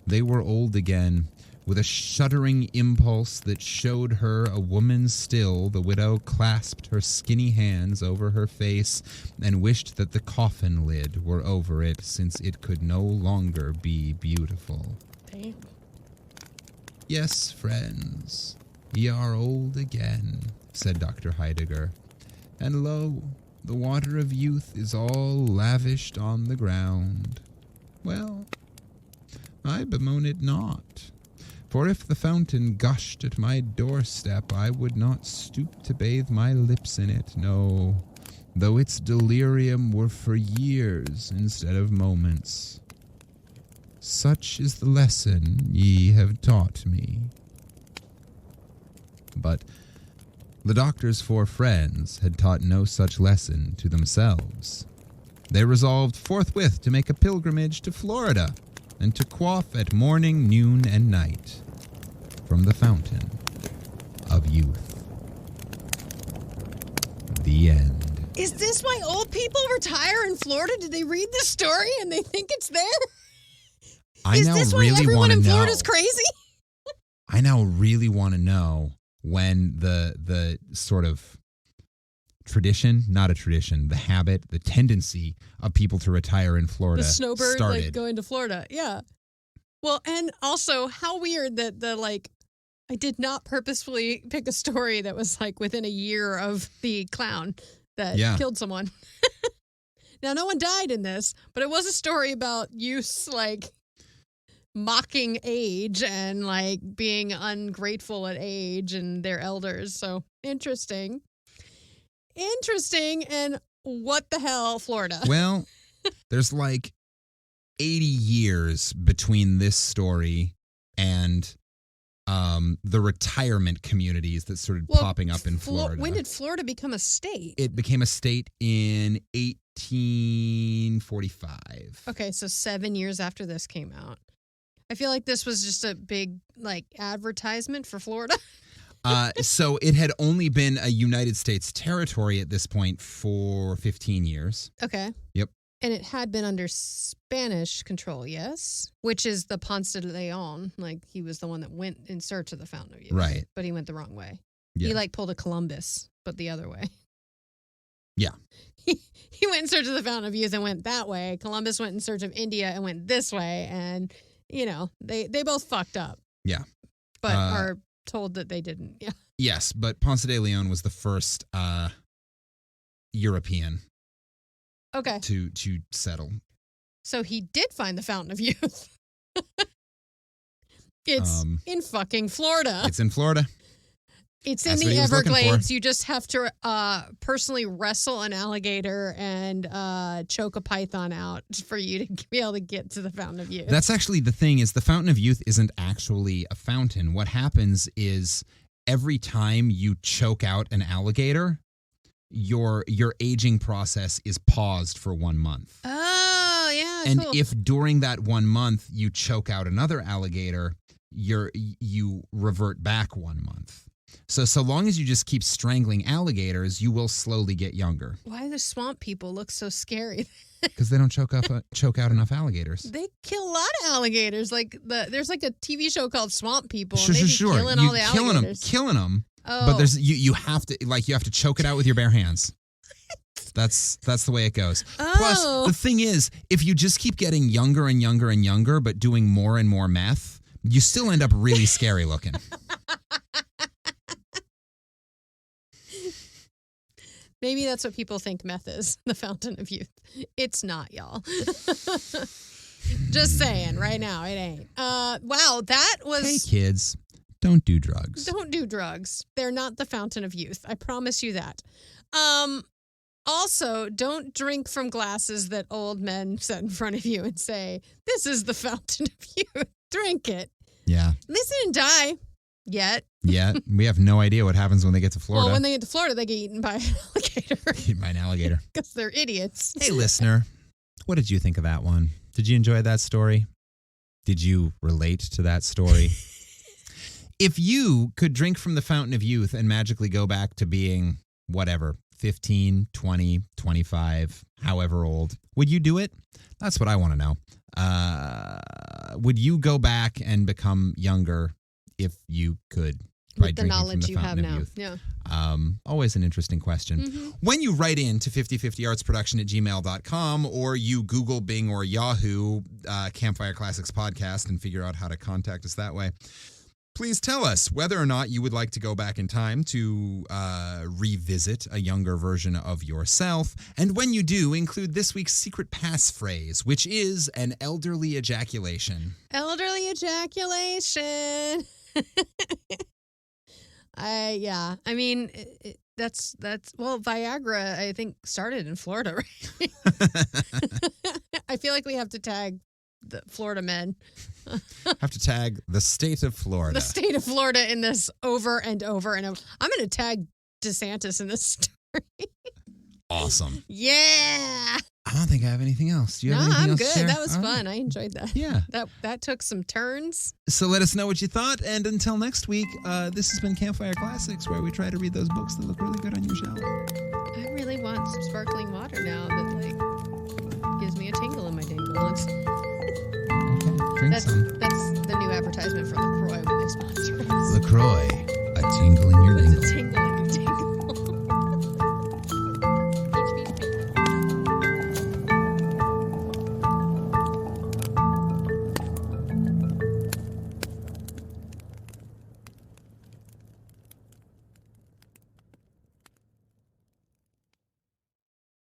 Speaker 1: they were old again. With a shuddering impulse that showed her a woman still, the widow clasped her skinny hands over her face and wished that the coffin lid were over it, since it could no longer be beautiful.
Speaker 2: Damn.
Speaker 1: Yes, friends, ye are old again, said Dr. Heidegger. And lo, the water of youth is all lavished on the ground. Well, I bemoan it not. For if the fountain gushed at my doorstep, I would not stoop to bathe my lips in it, no, though its delirium were for years instead of moments. Such is the lesson ye have taught me. But the doctor's 4 friends had taught no such lesson to themselves. They resolved forthwith to make a pilgrimage to Florida, and to quaff at morning, noon, and night from the fountain of youth. The end.
Speaker 2: Is this why old people retire in Florida? Did they read the story and they think it's there?
Speaker 1: Is
Speaker 2: this why everyone in Florida's crazy?
Speaker 1: I now really want to know when the sort of tradition, not a tradition, the habit, the tendency of people to retire in Florida
Speaker 2: the snowbird
Speaker 1: started.
Speaker 2: like going to Florida. Yeah. Well, and also how weird that I did not purposefully pick a story that was like within a year of the clown that killed someone. Now, no one died in this, but it was a story about youths like mocking age and like being ungrateful at age and their elders. So interesting. And what the hell, Florida?
Speaker 1: Well, there's like 80 years between this story and the retirement communities that started popping up in Florida.
Speaker 2: When did Florida become a state?
Speaker 1: It became a state in 1845.
Speaker 2: Okay, so 7 years after this came out. I feel like this was just a big like advertisement for Florida.
Speaker 1: So it had only been a United States territory at this point for 15 years.
Speaker 2: Okay.
Speaker 1: Yep.
Speaker 2: And it had been under Spanish control, yes? Which is the Ponce de Leon. Like, he was the one that went in search of the Fountain of Youth.
Speaker 1: Right.
Speaker 2: But he went the wrong way.
Speaker 1: Yeah.
Speaker 2: He, like, pulled a Columbus, but the other way.
Speaker 1: Yeah.
Speaker 2: He went in search of the Fountain of Youth and went that way. Columbus went in search of India and went this way. And, you know, they both fucked up.
Speaker 1: Yeah.
Speaker 2: But are told that they didn't. Yeah.
Speaker 1: Yes, but Ponce de Leon was the first European to settle.
Speaker 2: So he did find the Fountain of Youth. It's in fucking Florida.
Speaker 1: It's in Florida.
Speaker 2: It's in the Everglades. You just have to personally wrestle an alligator and choke a python out for you to be able to get to the Fountain of Youth.
Speaker 1: That's actually the thing, is the Fountain of Youth isn't actually a fountain. What happens is every time you choke out an alligator, your aging process is paused for 1 month.
Speaker 2: Oh, yeah.
Speaker 1: And
Speaker 2: cool.
Speaker 1: if during that 1 month you choke out another alligator, you revert back 1 month. So long as you just keep strangling alligators, you will slowly get younger.
Speaker 2: Why do swamp people look so scary?
Speaker 1: Because they don't choke out enough alligators.
Speaker 2: They kill a lot of alligators. Like there's like a TV show called Swamp People.
Speaker 1: Sure.
Speaker 2: Killing all the alligators.
Speaker 1: Killing them.
Speaker 2: Oh.
Speaker 1: But there's you have to choke it out with your bare hands. That's the way it goes.
Speaker 2: Oh.
Speaker 1: Plus, the thing is, if you just keep getting younger and younger and younger, but doing more and more meth, you still end up really scary looking.
Speaker 2: Maybe that's what people think meth is, the Fountain of Youth. It's not, y'all. Just saying, right now, it ain't. Wow, that was...
Speaker 1: Hey, kids, don't do drugs.
Speaker 2: Don't do drugs. They're not the Fountain of Youth. I promise you that. Also, don't drink from glasses that old men set in front of you and say, this is the Fountain of Youth. Drink it.
Speaker 1: Yeah.
Speaker 2: At least they didn't die yet.
Speaker 1: Yeah, we have no idea what happens when they get to Florida.
Speaker 2: Well, when they get to Florida, they get eaten by an alligator.
Speaker 1: Eaten by an alligator.
Speaker 2: Because they're idiots.
Speaker 1: Hey, listener, what did you think of that one? Did you enjoy that story? Did you relate to that story? If you could drink from the fountain of youth and magically go back to being whatever, 15, 20, 25, however old, would you do it? That's what I want to know. Would you go back and become younger if you could?
Speaker 2: With the knowledge you have now. Yeah.
Speaker 1: Always an interesting question.
Speaker 2: Mm-hmm.
Speaker 1: When you write in to 5050artsproduction@gmail.com or you Google, Bing, or Yahoo Campfire Classics podcast and figure out how to contact us that way, please tell us whether or not you would like to go back in time to revisit a younger version of yourself. And when you do, include this week's secret passphrase, which is an elderly ejaculation.
Speaker 2: Elderly ejaculation. I mean, that's well, Viagra, I think, started in Florida, right? I feel like we have to tag the Florida men.
Speaker 1: Have to tag the state of Florida.
Speaker 2: The state of Florida in this over and over and over. I'm going to tag DeSantis in this story.
Speaker 1: Awesome.
Speaker 2: Yeah.
Speaker 1: I don't think I have anything else. Do you have anything
Speaker 2: I'm
Speaker 1: else
Speaker 2: good.
Speaker 1: to share?
Speaker 2: That was
Speaker 1: All
Speaker 2: fun.
Speaker 1: right.
Speaker 2: I enjoyed that.
Speaker 1: Yeah.
Speaker 2: That took some turns.
Speaker 1: So let us know what you thought. And until next week, this has been Campfire Classics, where we try to read those books that look really good on your shelf.
Speaker 2: I really want some sparkling water now that gives me a tingle in my dingle.
Speaker 1: Okay, drink some.
Speaker 2: That's the new advertisement for LaCroix when they sponsor us.
Speaker 1: LaCroix, a tingle in your
Speaker 2: Puts
Speaker 1: dingle.
Speaker 2: a tingle